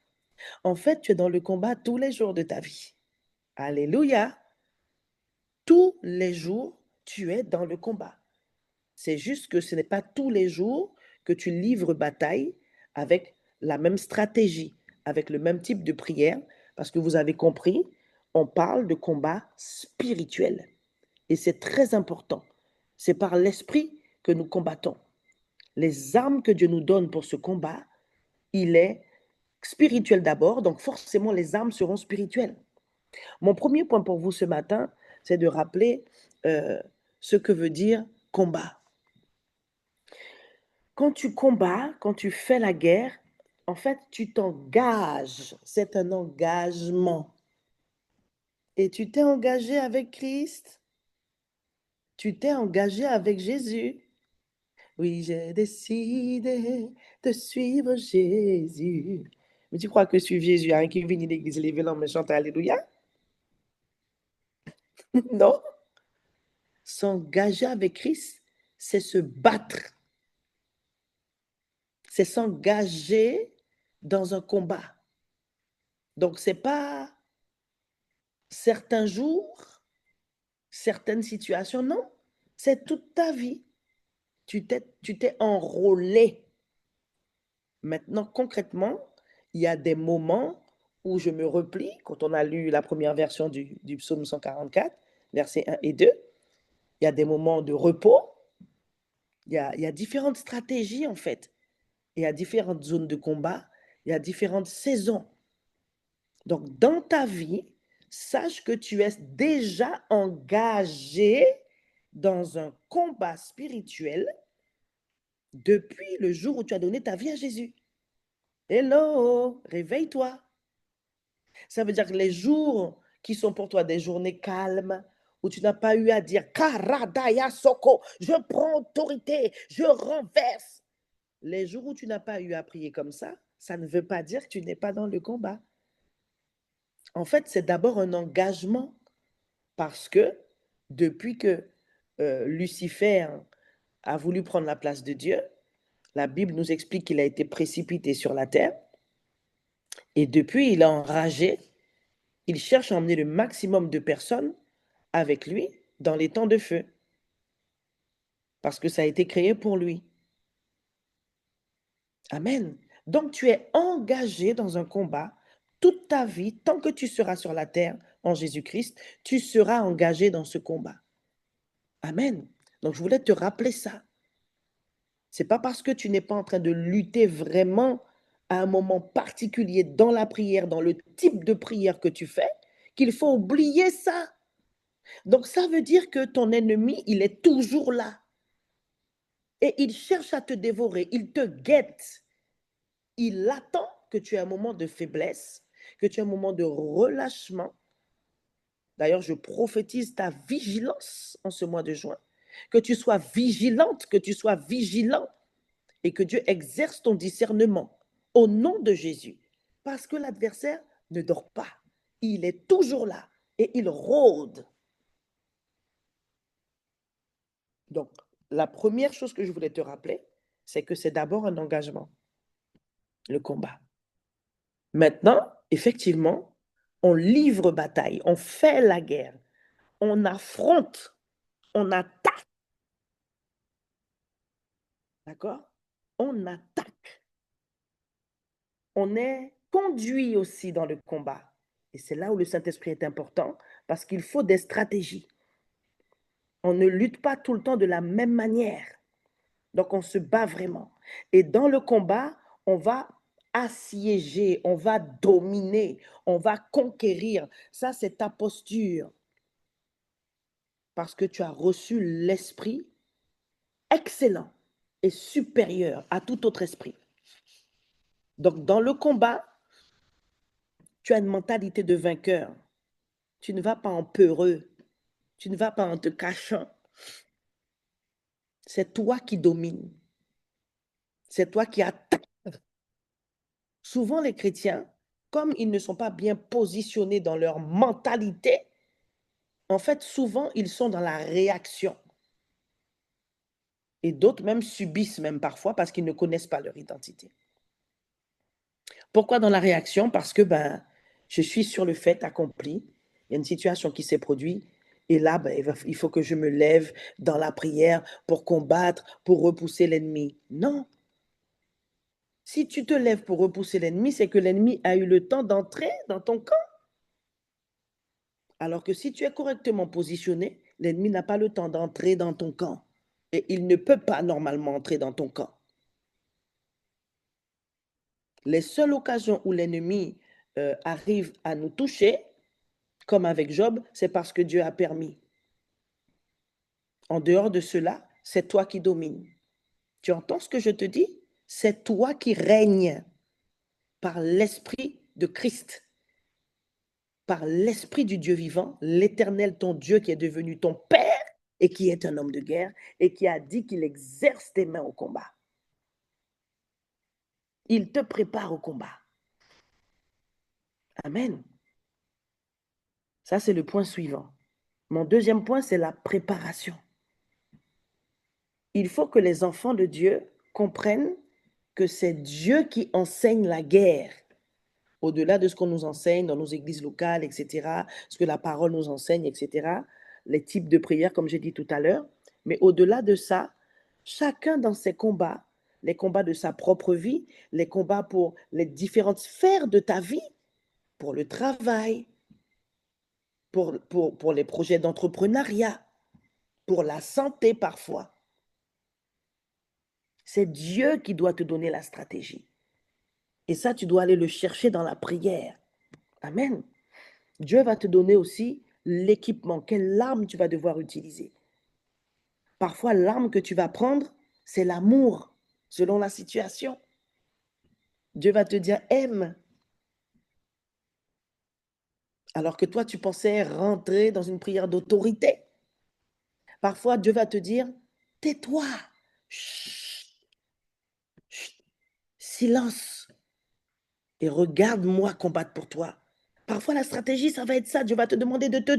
En fait, tu es dans le combat tous les jours de ta vie. Alléluia. Tous les jours, tu es dans le combat. C'est juste que ce n'est pas tous les jours que tu livres bataille avec la même stratégie, avec le même type de prière, parce que vous avez compris, on parle de combat spirituel. Et c'est très important. C'est par l'esprit que nous combattons. Les armes que Dieu nous donne pour ce combat, il est spirituel d'abord, donc forcément les armes seront spirituelles. Mon premier point pour vous ce matin, c'est de rappeler ce que veut dire combat. Quand tu combats, quand tu fais la guerre, en fait, tu t'engages. C'est un engagement. Et tu t'es engagé avec Christ. Tu t'es engagé avec Jésus. Oui, j'ai décidé de suivre Jésus. Mais tu crois que suivre Jésus, hein, qui vient à l'église, lever l'homme et chanter Alléluia? Non. S'engager avec Christ, c'est se battre. C'est s'engager dans un combat. Donc, ce n'est pas certains jours, certaines situations, non. C'est toute ta vie. Tu t'es enrôlé. Maintenant, concrètement, il y a des moments où je me replie, quand on a lu la première version du psaume 144, versets 1 et 2, il y a des moments de repos, il y a différentes stratégies en fait, il y a différentes zones de combat, il y a différentes saisons. Donc, dans ta vie, sache que tu es déjà engagé dans un combat spirituel depuis le jour où tu as donné ta vie à Jésus. Hello, réveille-toi. Ça veut dire que les jours qui sont pour toi des journées calmes, où tu n'as pas eu à dire Karadaya Soko, je prends autorité, je renverse. Les jours où tu n'as pas eu à prier comme ça ne veut pas dire que tu n'es pas dans le combat. En fait, c'est d'abord un engagement parce que depuis que Lucifer a voulu prendre la place de Dieu, la Bible nous explique qu'il a été précipité sur la terre et depuis, il a enragé, il cherche à emmener le maximum de personnes avec lui dans les temps de feu parce que ça a été créé pour lui. Amen. Donc tu es engagé dans un combat toute ta vie, tant que tu seras sur la terre en Jésus-Christ, tu seras engagé dans ce combat. Amen. Donc je voulais te rappeler ça. C'est pas parce que tu n'es pas en train de lutter vraiment à un moment particulier dans la prière, dans le type de prière que tu fais, qu'il faut oublier ça. Donc ça veut dire que ton ennemi, il est toujours là. Et il cherche à te dévorer, il te guette. Il attend que tu aies un moment de faiblesse, que tu aies un moment de relâchement. D'ailleurs, je prophétise ta vigilance en ce mois de juin. Que tu sois vigilante, que tu sois vigilant et que Dieu exerce ton discernement au nom de Jésus. Parce que l'adversaire ne dort pas. Il est toujours là et il rôde. Donc, la première chose que je voulais te rappeler, c'est que c'est d'abord un engagement, le combat. Maintenant, effectivement, on livre bataille, on fait la guerre, on affronte, on attaque. D'accord? On attaque. On est conduit aussi dans le combat. Et c'est là où le Saint-Esprit est important, parce qu'il faut des stratégies. On ne lutte pas tout le temps de la même manière. Donc, on se bat vraiment. Et dans le combat, on va assiéger, on va dominer, on va conquérir. Ça, c'est ta posture. Parce que tu as reçu l'esprit excellent et supérieur à tout autre esprit. Donc, dans le combat, tu as une mentalité de vainqueur. Tu ne vas pas en peureux. Tu ne vas pas en te cachant. C'est toi qui domines. C'est toi qui attaques. Souvent, les chrétiens, comme ils ne sont pas bien positionnés dans leur mentalité, en fait, souvent, ils sont dans la réaction. Et d'autres même subissent même parfois parce qu'ils ne connaissent pas leur identité. Pourquoi dans la réaction? Parce que je suis sur le fait accompli. Il y a une situation qui s'est produite. Et là, il faut que je me lève dans la prière pour combattre, pour repousser l'ennemi. Non. Si tu te lèves pour repousser l'ennemi, c'est que l'ennemi a eu le temps d'entrer dans ton camp. Alors que si tu es correctement positionné, l'ennemi n'a pas le temps d'entrer dans ton camp. Et il ne peut pas normalement entrer dans ton camp. Les seules occasions où l'ennemi arrive à nous toucher, comme avec Job, c'est parce que Dieu a permis. En dehors de cela, c'est toi qui domines. Tu entends ce que je te dis? C'est toi qui règnes par l'Esprit de Christ, par l'Esprit du Dieu vivant, l'Éternel, ton Dieu qui est devenu ton Père et qui est un homme de guerre et qui a dit qu'il exerce tes mains au combat. Il te prépare au combat. Amen. Ça, c'est le point suivant. Mon deuxième point, c'est la préparation. Il faut que les enfants de Dieu comprennent que c'est Dieu qui enseigne la guerre. Au-delà de ce qu'on nous enseigne dans nos églises locales, etc., ce que la parole nous enseigne, etc., les types de prières, comme j'ai dit tout à l'heure. Mais au-delà de ça, chacun dans ses combats, les combats de sa propre vie, les combats pour les différentes sphères de ta vie, pour le travail, pour les projets d'entrepreneuriat, pour la santé parfois. C'est Dieu qui doit te donner la stratégie. Et ça, tu dois aller le chercher dans la prière. Amen. Dieu va te donner aussi l'équipement, quelle arme tu vas devoir utiliser. Parfois, l'arme que tu vas prendre, c'est l'amour, selon la situation. Dieu va te dire, aime. Alors que toi, tu pensais rentrer dans une prière d'autorité. Parfois, Dieu va te dire, tais-toi, chut, chut, silence, et regarde-moi combattre pour toi. Parfois, la stratégie, ça va être ça. Dieu va te demander de te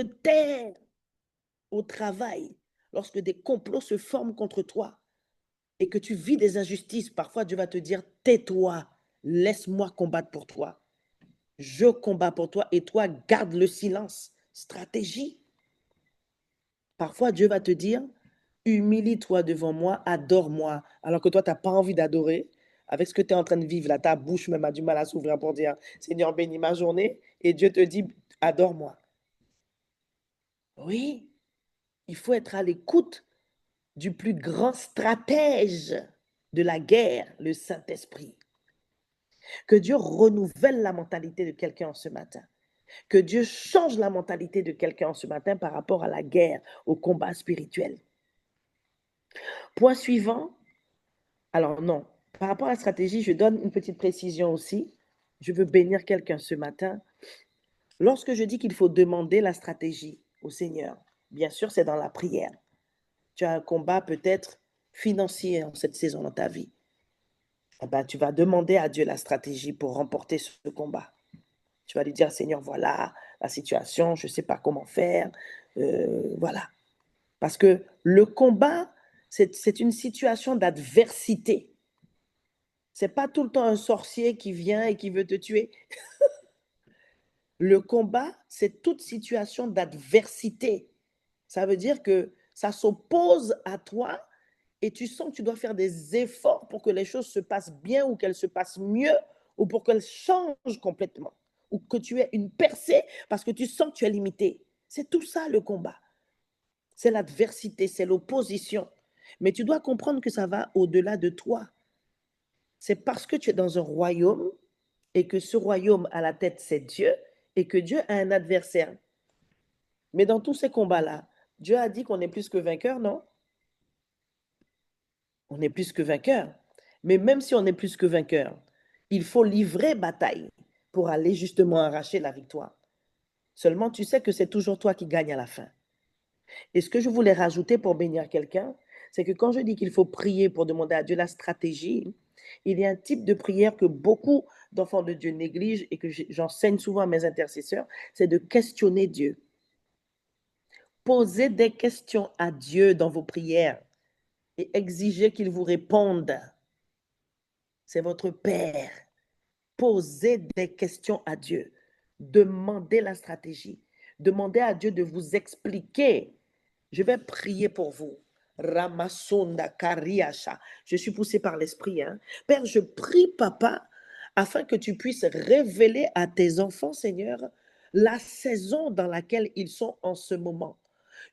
taire au travail. Lorsque des complots se forment contre toi et que tu vis des injustices, parfois Dieu va te dire, tais-toi, laisse-moi combattre pour toi. Je combats pour toi et toi, garde le silence. Stratégie. Parfois, Dieu va te dire, humilie-toi devant moi, adore-moi. Alors que toi, tu n'as pas envie d'adorer. Avec ce que tu es en train de vivre, là, ta bouche même a du mal à s'ouvrir pour dire, Seigneur, bénis ma journée. Et Dieu te dit, adore-moi. Oui, il faut être à l'écoute du plus grand stratège de la guerre, le Saint-Esprit. Que Dieu renouvelle la mentalité de quelqu'un ce matin. Que Dieu change la mentalité de quelqu'un ce matin par rapport à la guerre, au combat spirituel. Point suivant. Alors non, par rapport à la stratégie, je donne une petite précision aussi. Je veux bénir quelqu'un ce matin. Lorsque je dis qu'il faut demander la stratégie au Seigneur, bien sûr, c'est dans la prière. Tu as un combat peut-être financier en cette saison dans ta vie. Eh ben, tu vas demander à Dieu la stratégie pour remporter ce combat. Tu vas lui dire, Seigneur, voilà la situation, je ne sais pas comment faire. Voilà. Parce que le combat, c'est une situation d'adversité. Ce n'est pas tout le temps un sorcier qui vient et qui veut te tuer. Le combat, c'est toute situation d'adversité. Ça veut dire que ça s'oppose à toi et tu sens que tu dois faire des efforts pour que les choses se passent bien ou qu'elles se passent mieux ou pour qu'elles changent complètement ou que tu aies une percée parce que tu sens que tu es limité. C'est tout ça le combat. C'est l'adversité, c'est l'opposition. Mais tu dois comprendre que ça va au-delà de toi. C'est parce que tu es dans un royaume et que ce royaume à la tête, c'est Dieu et que Dieu a un adversaire. Mais dans tous ces combats-là, Dieu a dit qu'on est plus que vainqueur, non? On est plus que vainqueur. Mais même si on est plus que vainqueur, il faut livrer bataille pour aller justement arracher la victoire. Seulement, tu sais que c'est toujours toi qui gagne à la fin. Et ce que je voulais rajouter pour bénir quelqu'un, c'est que quand je dis qu'il faut prier pour demander à Dieu la stratégie, il y a un type de prière que beaucoup d'enfants de Dieu négligent et que j'enseigne souvent à mes intercesseurs, c'est de questionner Dieu. Posez des questions à Dieu dans vos prières et exigez qu'il vous réponde. C'est votre Père. Posez des questions à Dieu. Demandez la stratégie. Demandez à Dieu de vous expliquer. Je vais prier pour vous. Ramasonda Kariacha. Je suis poussée par l'Esprit. Hein. Père, je prie, Papa, afin que tu puisses révéler à tes enfants, Seigneur, la saison dans laquelle ils sont en ce moment.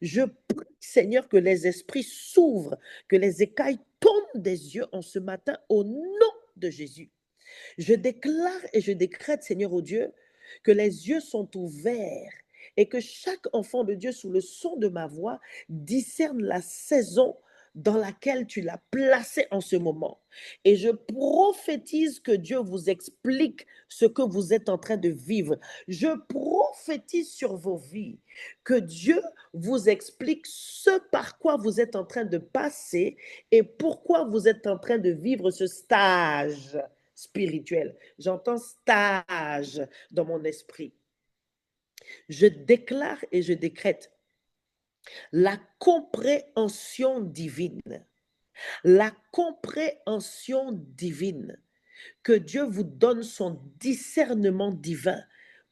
Je prie, Seigneur, que les esprits s'ouvrent, que les écailles tombent des yeux en ce matin au nom de Jésus. Je déclare et je décrète, Seigneur au Dieu, que les yeux sont ouverts et que chaque enfant de Dieu, sous le son de ma voix, discerne la saison dans laquelle tu l'as placé en ce moment. Et je prophétise que Dieu vous explique ce que vous êtes en train de vivre. Je prophétise sur vos vies que Dieu vous explique ce par quoi vous êtes en train de passer et pourquoi vous êtes en train de vivre ce stage spirituel. J'entends stage dans mon esprit. Je déclare et je décrète la compréhension divine. La compréhension divine. Que Dieu vous donne son discernement divin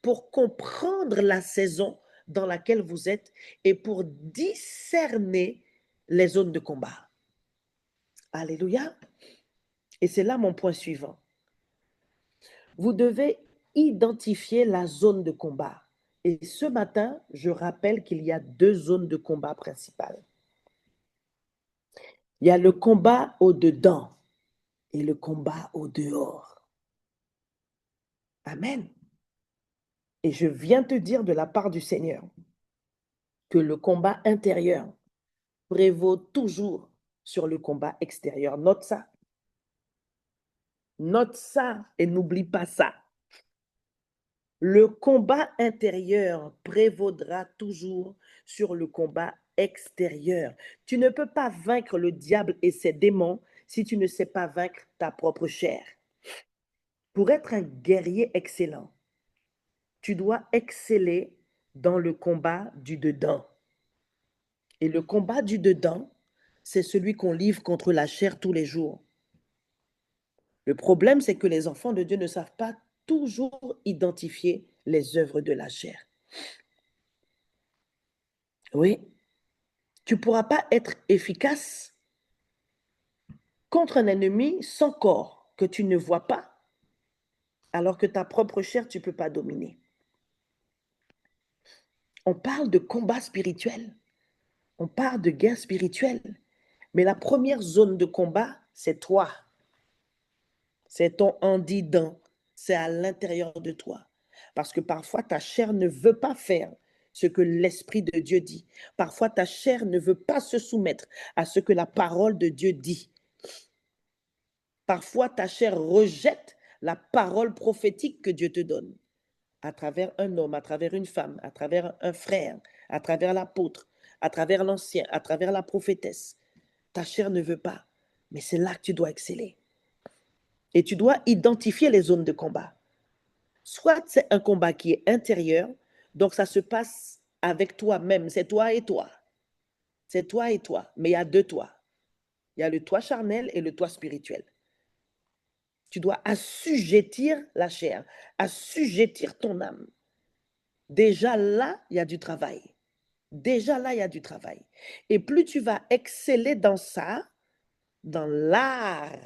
pour comprendre la saison dans laquelle vous êtes et pour discerner les zones de combat. Alléluia. Et c'est là mon point suivant. Vous devez identifier la zone de combat. Et ce matin, je rappelle qu'il y a deux zones de combat principales. Il y a le combat au-dedans et le combat au-dehors. Amen. Et je viens te dire de la part du Seigneur que le combat intérieur prévaut toujours sur le combat extérieur. Note ça. Note ça et n'oublie pas ça. Le combat intérieur prévaudra toujours sur le combat extérieur. Tu ne peux pas vaincre le diable et ses démons si tu ne sais pas vaincre ta propre chair. Pour être un guerrier excellent, tu dois exceller dans le combat du dedans. Et le combat du dedans, c'est celui qu'on livre contre la chair tous les jours. Le problème, c'est que les enfants de Dieu ne savent pas toujours identifier les œuvres de la chair. Oui, tu ne pourras pas être efficace contre un ennemi sans corps que tu ne vois pas, alors que ta propre chair, tu ne peux pas dominer. On parle de combat spirituel, on parle de guerre spirituelle, mais la première zone de combat, c'est toi. C'est ton handident, c'est à l'intérieur de toi. Parce que parfois, ta chair ne veut pas faire ce que l'Esprit de Dieu dit. Parfois, ta chair ne veut pas se soumettre à ce que la parole de Dieu dit. Parfois, ta chair rejette la parole prophétique que Dieu te donne à travers un homme, à travers une femme, à travers un frère, à travers l'apôtre, à travers l'ancien, à travers la prophétesse. Ta chair ne veut pas, mais c'est là que tu dois exceller. Et tu dois identifier les zones de combat. Soit c'est un combat qui est intérieur, donc ça se passe avec toi-même, c'est toi et toi. C'est toi et toi, mais il y a deux toits. Il y a le toi charnel et le toi spirituel. Tu dois assujettir la chair, assujettir ton âme. Déjà là, il y a du travail. Déjà là, il y a du travail. Et plus tu vas exceller dans ça, dans l'art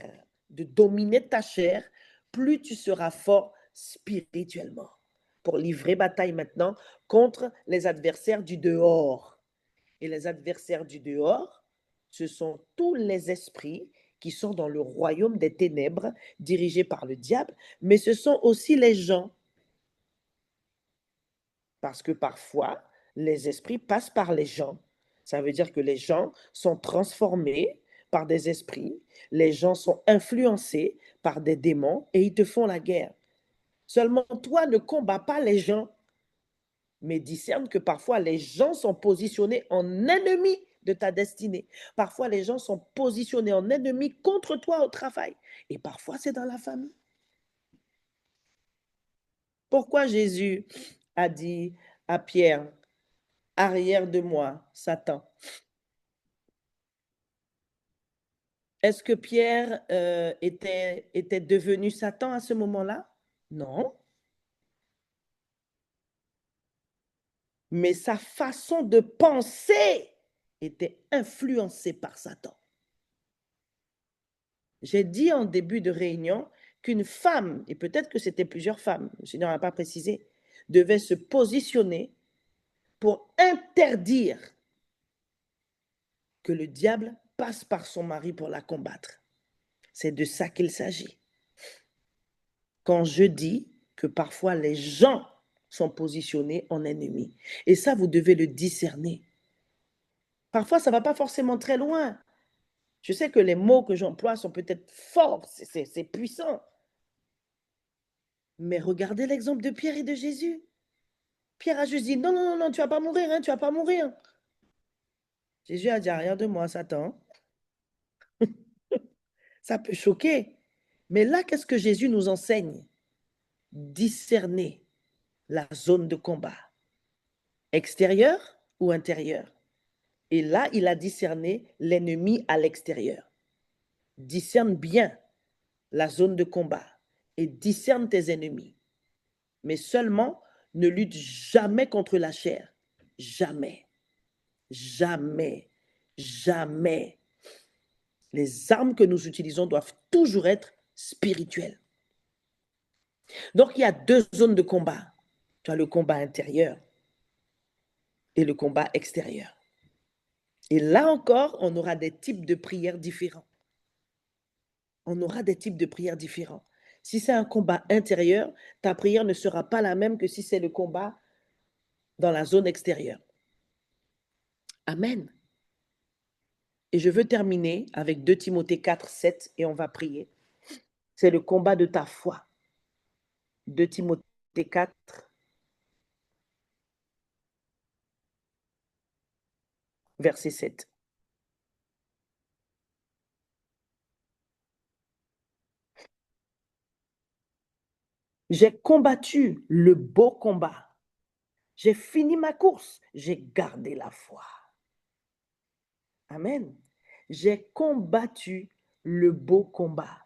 de dominer ta chair, plus tu seras fort spirituellement pour livrer bataille maintenant contre les adversaires du dehors. Et les adversaires du dehors, ce sont tous les esprits qui sont dans le royaume des ténèbres, dirigés par le diable, mais ce sont aussi les gens. Parce que parfois, les esprits passent par les gens. Ça veut dire que les gens sont transformés par des esprits, les gens sont influencés par des démons et ils te font la guerre. Seulement, toi, ne combats pas les gens, mais discerne que parfois les gens sont positionnés en ennemis de ta destinée. Parfois, les gens sont positionnés en ennemis contre toi au travail. Et parfois, c'est dans la famille. Pourquoi Jésus a dit à Pierre, arrière de moi, Satan? Est-ce que Pierre était devenu Satan à ce moment-là? Non. Mais sa façon de penser était influencée par Satan. J'ai dit en début de réunion qu'une femme, et peut-être que c'était plusieurs femmes, je n'en ai pas précisé, devait se positionner pour interdire que le diable passe par son mari pour la combattre. C'est de ça qu'il s'agit. Quand je dis que parfois les gens sont positionnés en ennemis. Et ça, vous devez le discerner. Parfois, ça ne va pas forcément très loin. Je sais que les mots que j'emploie sont peut-être forts, c'est puissant. Mais regardez l'exemple de Pierre et de Jésus. Pierre a juste dit, non, non, non, non, tu ne vas pas mourir, hein, tu ne vas pas mourir. Jésus a dit, rien de moi, Satan. Ça peut choquer. Mais là, qu'est-ce que Jésus nous enseigne? Discerner la zone de combat. Extérieure ou intérieure? Et là, il a discerné l'ennemi à l'extérieur. Discerne bien la zone de combat et discerne tes ennemis. Mais seulement, ne lutte jamais contre la chair. Jamais. Jamais. Jamais. Les armes que nous utilisons doivent toujours être spirituelles. Donc, il y a deux zones de combat. Tu as le combat intérieur et le combat extérieur. Et là encore, on aura des types de prières différents. On aura des types de prières différents. Si c'est un combat intérieur, ta prière ne sera pas la même que si c'est le combat dans la zone extérieure. Amen. Et je veux terminer avec 2 Timothée 4, 7 et on va prier. C'est le combat de ta foi. 2 Timothée 4, verset 7. J'ai combattu le beau combat. J'ai fini ma course. J'ai gardé la foi. Amen. J'ai combattu le beau combat.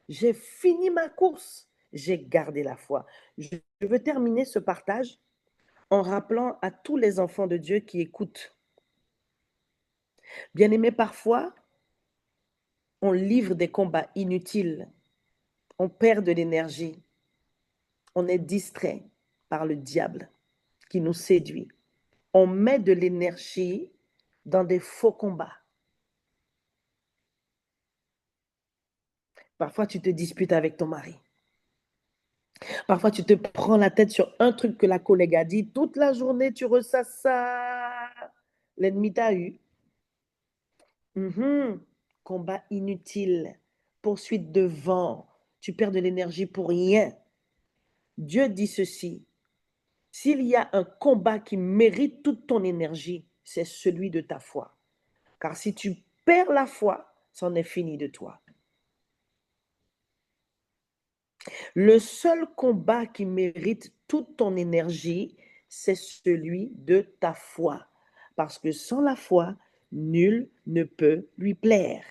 J'ai fini ma course. J'ai gardé la foi. Je veux terminer ce partage en rappelant à tous les enfants de Dieu qui écoutent. Bien-aimés, parfois, on livre des combats inutiles. On perd de l'énergie. On est distrait par le diable qui nous séduit. On met de l'énergie dans des faux combats. Parfois, tu te disputes avec ton mari. Parfois, tu te prends la tête sur un truc que la collègue a dit. Toute la journée, tu ressasses ça. L'ennemi t'a eu. Combat inutile. Poursuite de vent. Tu perds de l'énergie pour rien. Dieu dit ceci. S'il y a un combat qui mérite toute ton énergie, c'est celui de ta foi. Car si tu perds la foi, c'en est fini de toi. Le seul combat qui mérite toute ton énergie, c'est celui de ta foi. Parce que sans la foi, nul ne peut lui plaire.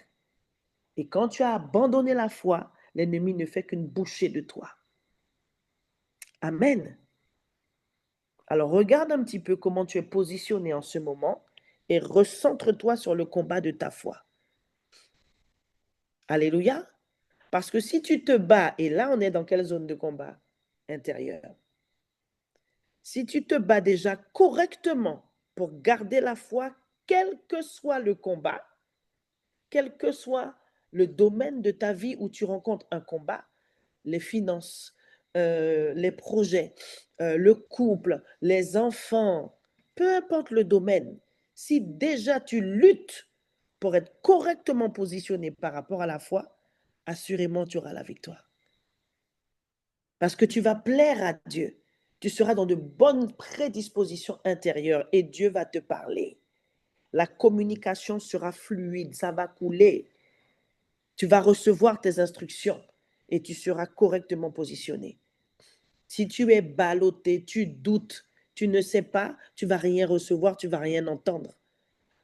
Et quand tu as abandonné la foi, l'ennemi ne fait qu'une bouchée de toi. Amen. Alors regarde un petit peu comment tu es positionné en ce moment et recentre-toi sur le combat de ta foi. Alléluia. Parce que si tu te bats, et là on est dans quelle zone de combat? Intérieur. Si tu te bats déjà correctement pour garder la foi, quel que soit le combat, quel que soit le domaine de ta vie où tu rencontres un combat, les finances, les projets, le couple, les enfants, peu importe le domaine, si déjà tu luttes pour être correctement positionné par rapport à la foi, assurément tu auras la victoire. Parce que tu vas plaire à Dieu. Tu seras dans de bonnes prédispositions intérieures et Dieu va te parler. La communication sera fluide, ça va couler. Tu vas recevoir tes instructions et tu seras correctement positionné. Si tu es ballotté, tu doutes, tu ne sais pas, tu vas rien recevoir, tu vas rien entendre.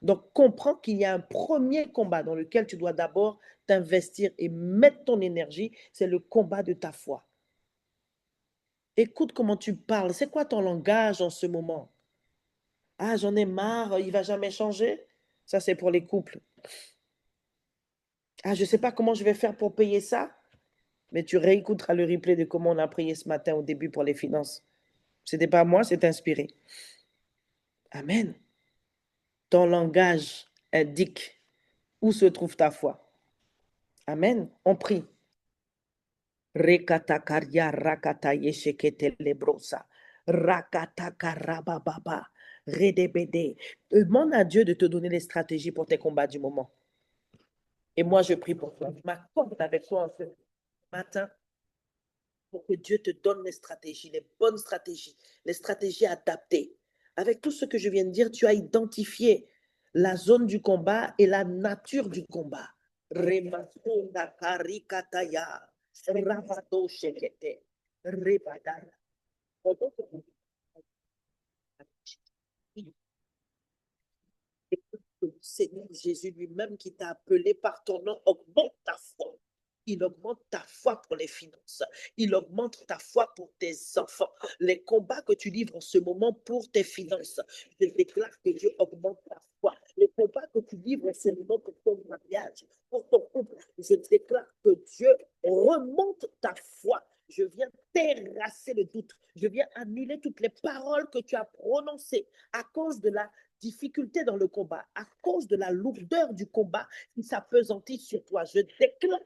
Donc, comprends qu'il y a un premier combat dans lequel tu dois d'abord t'investir et mettre ton énergie, c'est le combat de ta foi. Écoute comment tu parles. C'est quoi ton langage en ce moment? Ah, j'en ai marre, il ne va jamais changer. Ça, c'est pour les couples. Ah, je ne sais pas comment je vais faire pour payer ça. Mais tu réécouteras le replay de comment on a prié ce matin au début pour les finances. Ce n'était pas moi, c'est inspiré. Amen. Ton langage indique où se trouve ta foi. Amen. On prie. Rekata karia rakata yeshekete lebrosa. Rakata karababa. Redebede. Demande à Dieu de te donner les stratégies pour tes combats du moment. Et moi, je prie pour toi. Je m'accorde avec toi en ce matin pour que Dieu te donne les stratégies, les bonnes stratégies, les stratégies adaptées. Avec tout ce que je viens de dire, tu as identifié la zone du combat et la nature du combat. Remasunda karikataya, ravado shekete, rebadara. Le Seigneur Jésus lui-même qui t'a appelé par ton nom augmente ta foi. Il augmente ta foi pour les finances. Il augmente ta foi pour tes enfants. Les combats que tu livres en ce moment pour tes finances, je déclare que Dieu augmente ta foi. Les combats que tu livres en ce moment pour ton mariage, pour ton couple, je déclare que Dieu remonte ta foi. Je viens terrasser le doute. Je viens annuler toutes les paroles que tu as prononcées à cause de la difficulté dans le combat, à cause de la lourdeur du combat qui s'appesantit sur toi. Je déclare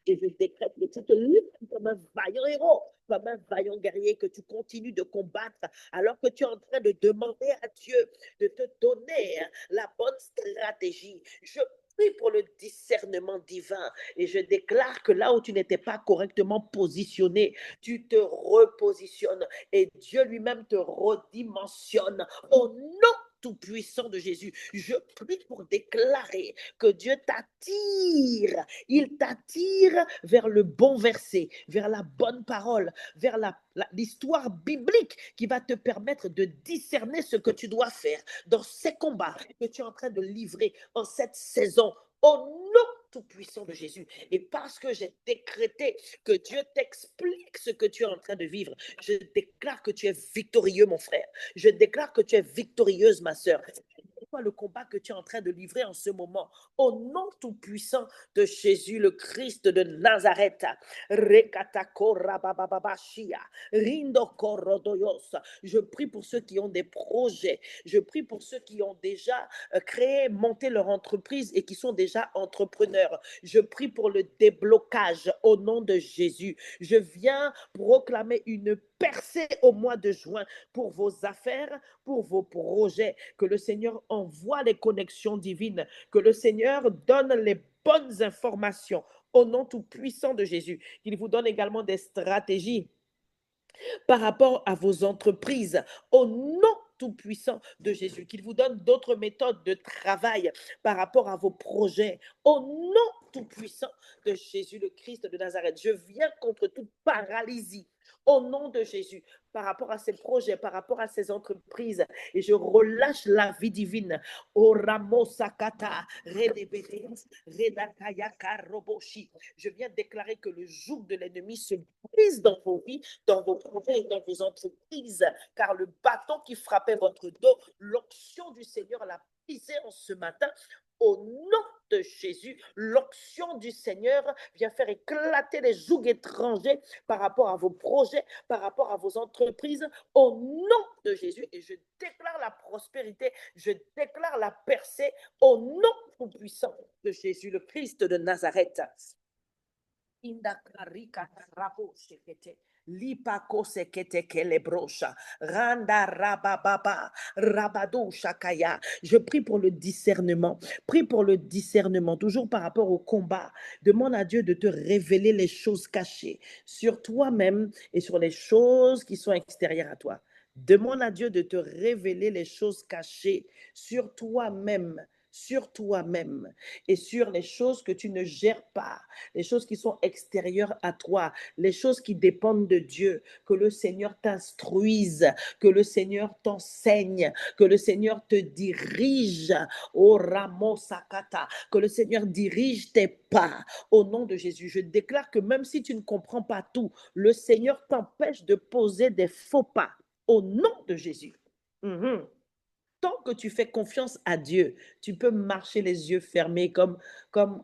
et je décrète que tu te luttes comme un vaillant héros, comme un vaillant guerrier, que tu continues de combattre alors que tu es en train de demander à Dieu de te donner la bonne stratégie. Je prie pour le discernement divin et je déclare que là où tu n'étais pas correctement positionné, tu te repositionnes et Dieu lui-même te redimensionne au nom tout-puissant de Jésus, je prie pour déclarer que Dieu t'attire. Il t'attire vers le bon verset, vers la bonne parole, vers l'histoire biblique qui va te permettre de discerner ce que tu dois faire dans ces combats que tu es en train de livrer en cette saison. Au nom tout-puissant de Jésus. Et parce que j'ai décrété que Dieu t'explique ce que tu es en train de vivre, je déclare que tu es victorieux, mon frère. Je déclare que tu es victorieuse, ma sœur. Toi le combat que tu es en train de livrer en ce moment, au nom tout-puissant de Jésus le Christ de Nazareth. Je prie pour ceux qui ont des projets. Je prie pour ceux qui ont déjà créé, monté leur entreprise et qui sont déjà entrepreneurs. Je prie pour le déblocage au nom de Jésus. Je viens proclamer une percée au mois de juin pour vos affaires, pour vos projets. Que le Seigneur envoie les connexions divines, que le Seigneur donne les bonnes informations au nom tout puissant de Jésus. Qu'il vous donne également des stratégies par rapport à vos entreprises au nom tout-puissant de Jésus, qu'il vous donne d'autres méthodes de travail par rapport à vos projets au nom tout-puissant de Jésus le Christ de Nazareth. Je viens contre toute paralysie au nom de Jésus par rapport à ces projets, par rapport à ces entreprises et je relâche la vie divine. O Ramosakata, Redebete, Redakayaka Roboshi. Je viens déclarer que le joug de l'ennemi se brise dans vos vies, dans vos projets et dans vos entreprises, car le bâton qui frappait votre dos, l'onction du Seigneur l'a brisé en ce matin. Au nom de Jésus, l'onction du Seigneur vient faire éclater les jougs étrangers par rapport à vos projets, par rapport à vos entreprises, au nom de Jésus. Et je déclare la prospérité, je déclare la percée au nom tout-puissant de Jésus, le Christ de Nazareth. Indakarika rabo shekete. Lipako sekete kelebrosha. Randa rabababa. Rabado shakaya. Je prie pour le discernement. Prie pour le discernement. Toujours par rapport au combat. Demande à Dieu de te révéler les choses cachées sur toi-même et sur les choses qui sont extérieures à toi. Demande à Dieu de te révéler les choses cachées sur toi-même et sur les choses que tu ne gères pas, les choses qui sont extérieures à toi, les choses qui dépendent de Dieu, que le Seigneur t'instruise, que le Seigneur t'enseigne, que le Seigneur te dirige, oh Ramosakata, que le Seigneur dirige tes pas au nom de Jésus. Je déclare que même si tu ne comprends pas tout, le Seigneur t'empêche de poser des faux pas au nom de Jésus. Tant que tu fais confiance à Dieu, tu peux marcher les yeux fermés comme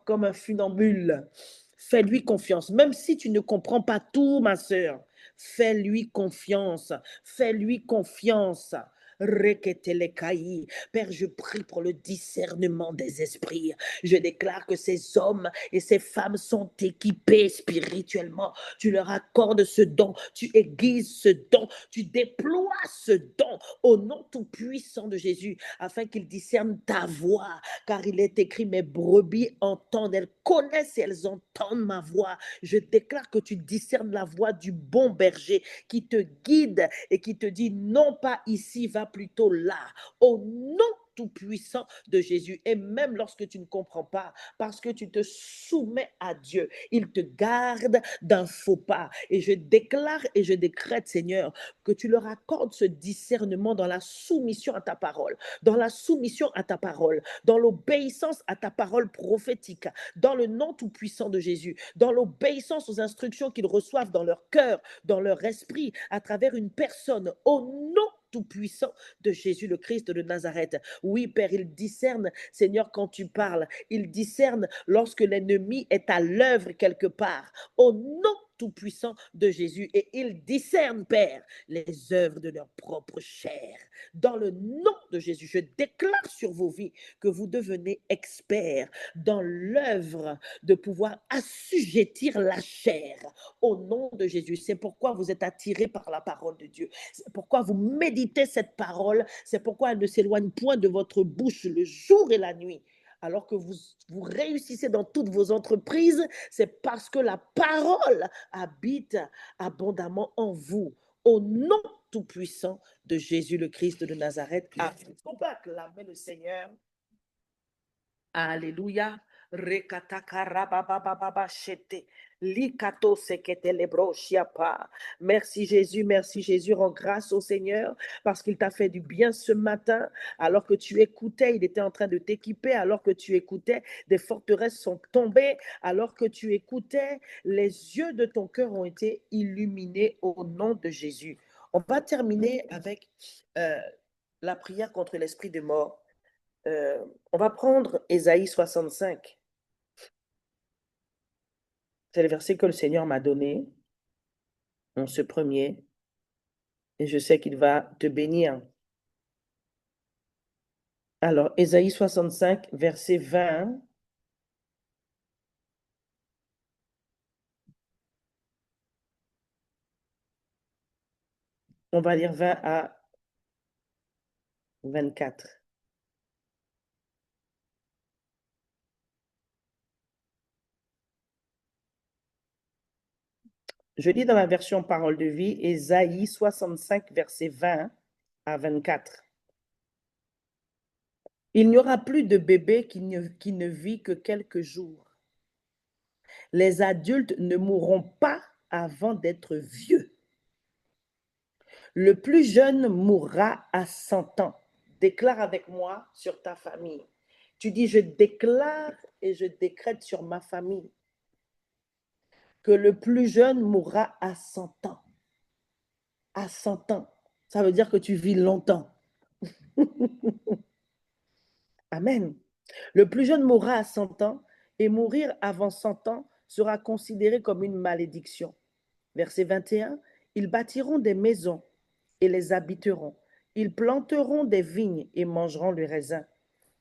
un funambule. Fais-lui confiance, même si tu ne comprends pas tout, ma sœur. Fais-lui confiance, fais-lui confiance. Reketelekaï. Père, je prie pour le discernement des esprits. Je déclare que ces hommes et ces femmes sont équipés spirituellement. Tu leur accordes ce don, tu aiguises ce don, tu déploies ce don au nom tout-puissant de Jésus, afin qu'ils discernent ta voix, car il est écrit, mes brebis entendent, elles connaissent et elles entendent ma voix. Je déclare que tu discernes la voix du bon berger qui te guide et qui te dit, non pas ici, va plutôt là, au nom tout-puissant de Jésus. Et même lorsque tu ne comprends pas, parce que tu te soumets à Dieu, il te garde d'un faux pas. Et je déclare et je décrète, Seigneur, que tu leur accordes ce discernement dans la soumission à ta parole, dans la soumission à ta parole, dans l'obéissance à ta parole prophétique, dans le nom tout-puissant de Jésus, dans l'obéissance aux instructions qu'ils reçoivent dans leur cœur, dans leur esprit, à travers une personne, au nom tout-puissant de Jésus le Christ de Nazareth. Oui, Père, il discerne, Seigneur, quand tu parles. Il discerne lorsque l'ennemi est à l'œuvre quelque part. Au nom tout-puissant de Jésus. Et il discerne, Père, les œuvres de leur propre chair. Dans le nom de Jésus, je déclare sur vos vies que vous devenez experts dans l'œuvre de pouvoir assujettir la chair au nom de Jésus. C'est pourquoi vous êtes attirés par la parole de Dieu. C'est pourquoi vous méditez cette parole. C'est pourquoi elle ne s'éloigne point de votre bouche le jour et la nuit. Alors que vous réussissez dans toutes vos entreprises, c'est parce que la parole habite abondamment en vous. Au nom tout-puissant de Jésus le Christ de Nazareth. Amen. On peut acclamer le Seigneur. Alléluia. Rekatakarababababashete. Likato sekete lebrochiapa. Merci Jésus, rends grâce au Seigneur parce qu'il t'a fait du bien ce matin. Alors que tu écoutais, il était en train de t'équiper. Alors que tu écoutais, des forteresses sont tombées. Alors que tu écoutais, les yeux de ton cœur ont été illuminés au nom de Jésus. On va terminer avec la prière contre l'esprit de mort. On va prendre Ésaïe 65. C'est le verset que le Seigneur m'a donné en ce premier. Et je sais qu'il va te bénir. Alors, Ésaïe 65, verset 20. On va lire 20 à 24. Je lis dans la version Parole de vie, Ésaïe 65, verset 20 à 24. Il n'y aura plus de bébé qui ne vit que quelques jours. Les adultes ne mourront pas avant d'être vieux. Le plus jeune mourra à 100 ans. Déclare avec moi sur ta famille. Tu dis, je déclare et je décrète sur ma famille que le plus jeune mourra à 100 ans. À 100 ans. Ça veut dire que tu vis longtemps. Amen. Le plus jeune mourra à 100 ans et mourir avant 100 ans sera considéré comme une malédiction. Verset 21, ils bâtiront des maisons et les habiteront. Ils planteront des vignes et mangeront le raisin.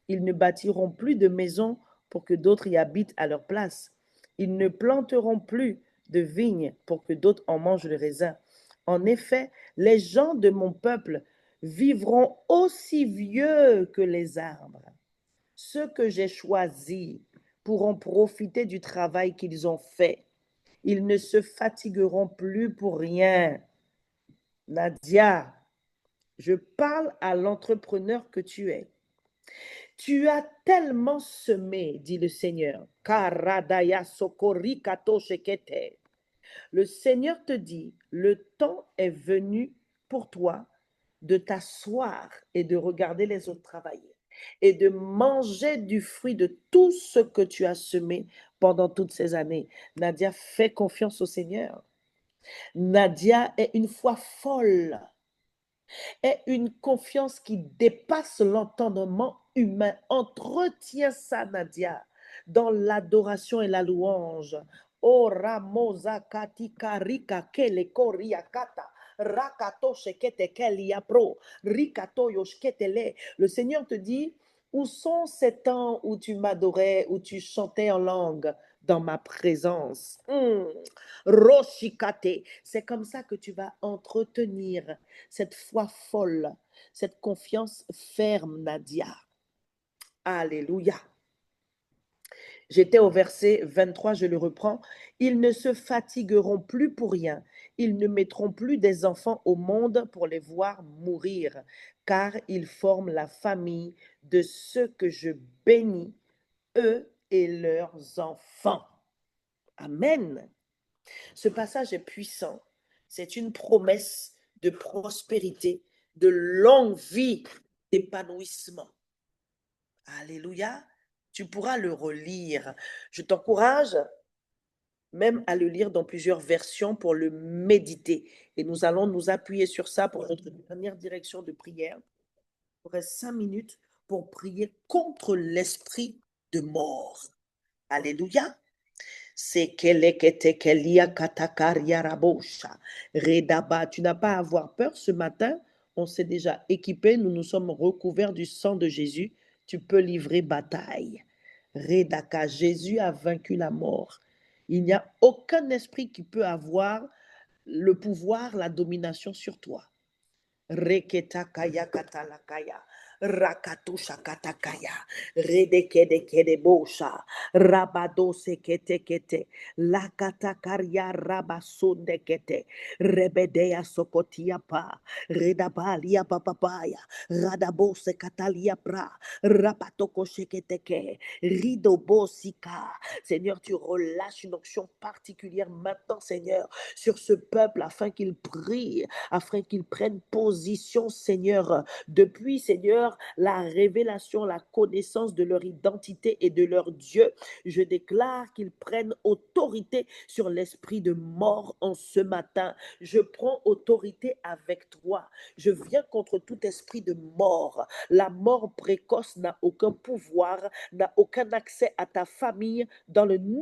Ils ne bâtiront plus de maisons pour que d'autres y habitent à leur place. Ils ne planteront plus de vignes pour que d'autres en mangent le raisin. En effet, les gens de mon peuple vivront aussi vieux que les arbres. Ceux que j'ai choisis pourront profiter du travail qu'ils ont fait. Ils ne se fatigueront plus pour rien. Nadia, je parle à l'entrepreneur que tu es. Tu as tellement semé, dit le Seigneur. Le Seigneur te dit, le temps est venu pour toi de t'asseoir et de regarder les autres travailler et de manger du fruit de tout ce que tu as semé pendant toutes ces années. Nadia, fais confiance au Seigneur. Nadia est une foi folle, est une confiance qui dépasse l'entendement humain. Entretiens ça, Nadia, dans l'adoration et la louange. Oh, Ramosa Katika Rika Kele Koriakata. Rakato Shekete Keliapro. Rikato Yoshketele. Le Seigneur te dit, où sont ces temps où tu m'adorais, où tu chantais en langue dans ma présence? Roshikate. C'est comme ça que tu vas entretenir cette foi folle, cette confiance ferme, Nadia. Alléluia. J'étais au verset 23, je le reprends. Ils ne se fatigueront plus pour rien. Ils ne mettront plus des enfants au monde pour les voir mourir, car ils forment la famille de ceux que je bénis, eux et leurs enfants. Amen. Ce passage est puissant. C'est une promesse de prospérité, de longue vie, d'épanouissement. Alléluia. Tu pourras le relire. Je t'encourage même à le lire dans plusieurs versions pour le méditer. Et nous allons nous appuyer sur ça pour notre dernière direction de prière. Il reste 5 minutes pour prier contre l'esprit de mort. Alléluia. C'est Redaba. Tu n'as pas à avoir peur ce matin. On s'est déjà équipé. Nous nous sommes recouverts du sang de Jésus. Tu peux livrer bataille. Redaka. Jésus a vaincu la mort. Il n'y a aucun esprit qui peut avoir le pouvoir, la domination sur toi. Reketa kaya katalakaya. Rakato shakatakaya. Redekede kede bosha. Rabado sekete kete. Lakatakaria rabasunde kete. Rebedea sokotia pa. Redabalia papapaya. Radabose katalia pra. Rapatoko sheketeke. Ridobosika. Seigneur, tu relâches une onction particulière maintenant, Seigneur, sur ce peuple afin qu'il prie, afin qu'il prenne position, Seigneur, depuis, Seigneur, la révélation, la connaissance de leur identité et de leur Dieu. Je déclare qu'ils prennent autorité sur l'esprit de mort en ce matin. Je prends autorité avec toi. Je viens contre tout esprit de mort. La mort précoce n'a aucun pouvoir, n'a aucun accès à ta famille dans le nom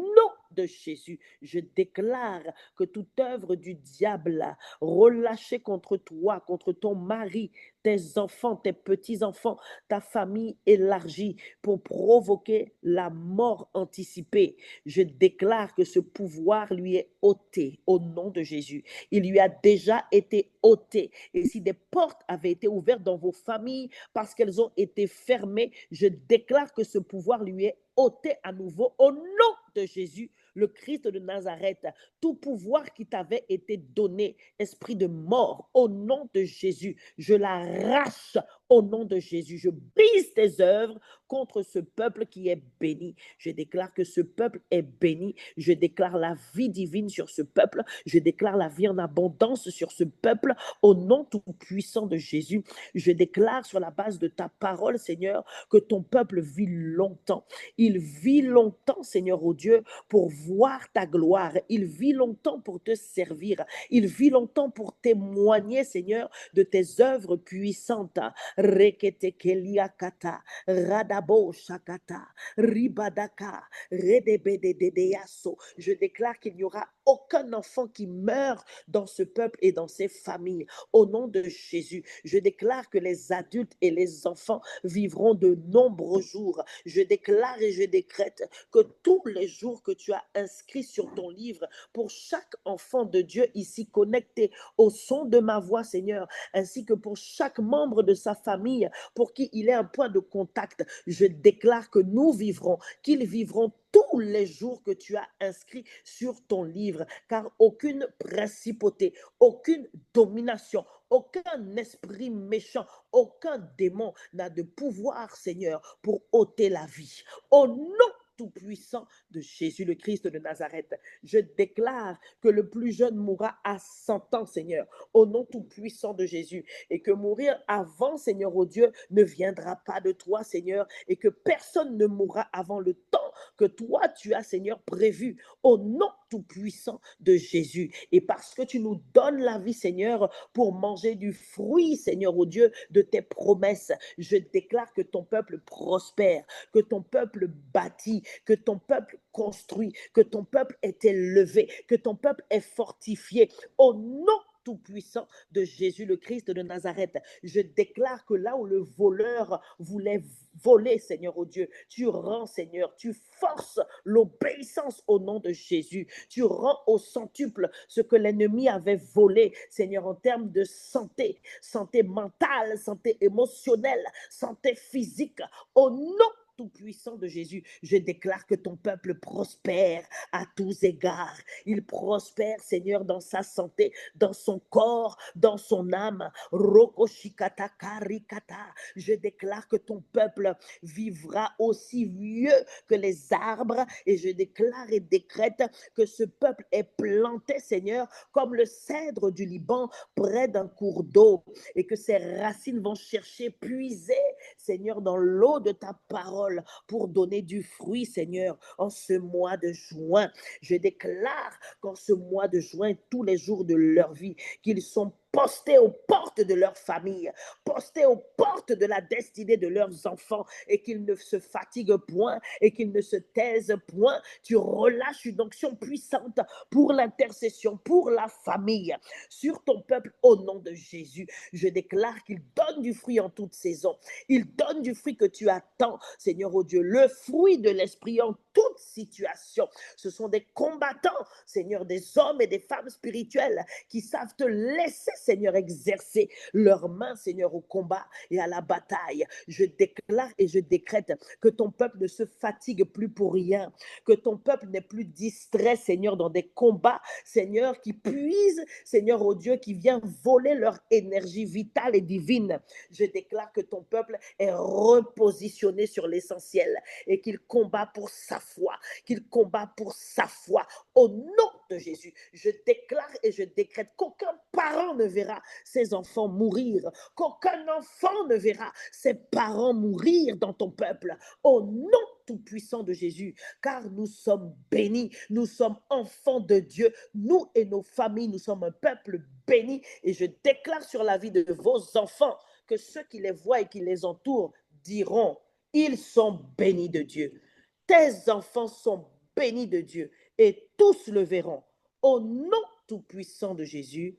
de Jésus. Je déclare que toute œuvre du diable relâchée contre toi, contre ton mari, tes enfants, tes petits-enfants, ta famille élargie pour provoquer la mort anticipée. Je déclare que ce pouvoir lui est ôté au nom de Jésus. Il lui a déjà été ôté. Et si des portes avaient été ouvertes dans vos familles parce qu'elles ont été fermées, je déclare que ce pouvoir lui est ôté à nouveau au nom de Jésus, le Christ de Nazareth. Tout pouvoir qui t'avait été donné, esprit de mort, au nom de Jésus, je l'arrache au nom de Jésus. Je brise tes œuvres contre ce peuple qui est béni. Je déclare que ce peuple est béni. Je déclare la vie divine sur ce peuple. Je déclare la vie en abondance sur ce peuple au nom tout puissant de Jésus. Je déclare sur la base de ta parole, Seigneur, que ton peuple vit longtemps. Il vit longtemps, Seigneur, oh Dieu, pour voir ta gloire. Il vit longtemps pour te servir. Il vit longtemps pour témoigner, Seigneur, de tes œuvres puissantes. Reketekeliakata, radabo shakata, ribadaka, redebededeyaso. Je déclare qu'il n'y aura aucun enfant qui meurt dans ce peuple et dans ses familles. Au nom de Jésus, je déclare que les adultes et les enfants vivront de nombreux jours. Je déclare et je décrète que tous les jours que tu as inscrits sur ton livre pour chaque enfant de Dieu ici connecté au son de ma voix, Seigneur, ainsi que pour chaque membre de sa famille pour qui il est un point de contact, je déclare que nous vivrons, qu'ils vivront tous les jours que tu as inscrits sur ton livre, car aucune principauté, aucune domination, aucun esprit méchant, aucun démon n'a de pouvoir, Seigneur, pour ôter la vie. Au nom tout-puissant de Jésus le Christ de Nazareth, je déclare que le plus jeune mourra à 100 ans, Seigneur, au nom tout-puissant de Jésus, et que mourir avant, Seigneur, oh Dieu, ne viendra pas de toi, Seigneur, et que personne ne mourra avant le temps que toi, tu as, Seigneur, prévu, au nom tout-puissant de Jésus. Et parce que tu nous donnes la vie, Seigneur, pour manger du fruit, Seigneur, oh Dieu, de tes promesses, je déclare que ton peuple prospère, que ton peuple bâtit, que ton peuple construit, que ton peuple est élevé, que ton peuple est fortifié. Au nom tout-puissant de Jésus le Christ de Nazareth, je déclare que là où le voleur voulait voler, Seigneur, oh Dieu, tu rends, Seigneur, tu forces l'obéissance au nom de Jésus. Tu rends au centuple ce que l'ennemi avait volé, Seigneur, en termes de santé, santé mentale, santé émotionnelle, santé physique. Au nom tout-puissant de Jésus, je déclare que ton peuple prospère à tous égards. Il prospère, Seigneur, dans sa santé, dans son corps, dans son âme. Rokoshikata karikata. Je déclare que ton peuple vivra aussi vieux que les arbres et je déclare et décrète que ce peuple est planté, Seigneur, comme le cèdre du Liban près d'un cours d'eau et que ses racines vont chercher, puiser, Seigneur, dans l'eau de ta parole pour donner du fruit, Seigneur, en ce mois de juin. Je déclare qu'en ce mois de juin, tous les jours de leur vie, qu'ils sont postés aux portes de leur famille, postés aux portes de la destinée de leurs enfants et qu'ils ne se fatiguent point et qu'ils ne se taisent point. Tu relâches une onction puissante pour l'intercession, pour la famille, sur ton peuple au nom de Jésus. Je déclare qu'il donne du fruit en toute saison. Il donne du fruit que tu attends, Seigneur, oh Dieu, le fruit de l'esprit en toute situation. Ce sont des combattants, Seigneur, des hommes et des femmes spirituelles qui savent te laisser, Seigneur, exercer leurs mains, Seigneur, au combat et à la bataille. Je déclare et je décrète que ton peuple ne se fatigue plus pour rien, que ton peuple n'est plus distrait, Seigneur, dans des combats, Seigneur, qui puisent, Seigneur, au Dieu, qui vient voler leur énergie vitale et divine. Je déclare que ton peuple est repositionné sur l'essentiel et qu'il combat pour sa foi, qu'il combat pour sa foi. Au nom de Jésus, je déclare et je décrète qu'aucun parent ne verra ses enfants mourir, qu'aucun enfant ne verra ses parents mourir dans ton peuple. Au nom tout-puissant de Jésus, car nous sommes bénis, nous sommes enfants de Dieu, nous et nos familles, nous sommes un peuple béni et je déclare sur la vie de vos enfants que ceux qui les voient et qui les entourent diront, ils sont bénis de Dieu. Tes enfants sont bénis de Dieu et tous le verront. Au nom tout-puissant de Jésus,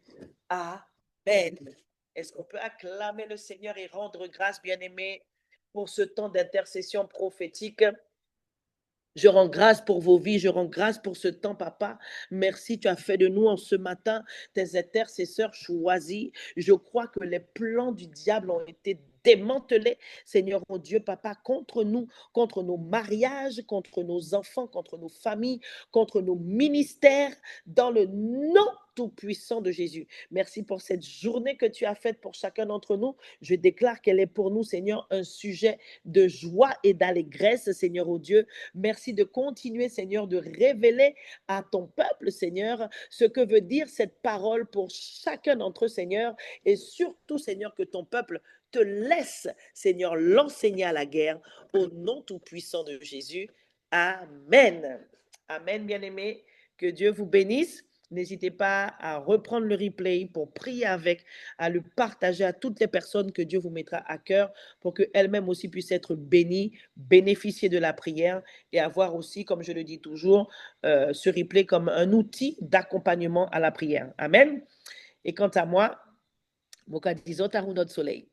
Amen. Est-ce qu'on peut acclamer le Seigneur et rendre grâce, bien-aimés, pour ce temps d'intercession prophétique? Je rends grâce pour vos vies, je rends grâce pour ce temps, papa. Merci, tu as fait de nous en ce matin tes intercesseurs choisis. Je crois que les plans du diable ont été démantelés, Seigneur mon Dieu, papa, contre nous, contre nos mariages, contre nos enfants, contre nos familles, contre nos ministères, dans le nom tout-puissant de Jésus. Merci pour cette journée que tu as faite pour chacun d'entre nous. Je déclare qu'elle est pour nous, Seigneur, un sujet de joie et d'allégresse, Seigneur, oh Dieu. Merci de continuer, Seigneur, de révéler à ton peuple, Seigneur, ce que veut dire cette parole pour chacun d'entre eux, Seigneur. Et surtout, Seigneur, que ton peuple te laisse, Seigneur, l'enseigner à la guerre au nom tout-puissant de Jésus. Amen. Amen, bien-aimés. Que Dieu vous bénisse. N'hésitez pas à reprendre le replay pour prier avec, à le partager à toutes les personnes que Dieu vous mettra à cœur pour qu'elles-mêmes aussi puissent être bénies, bénéficier de la prière et avoir aussi, comme je le dis toujours, ce replay comme un outil d'accompagnement à la prière. Amen. Et quant à moi, Moka disons, Tarou notre soleil.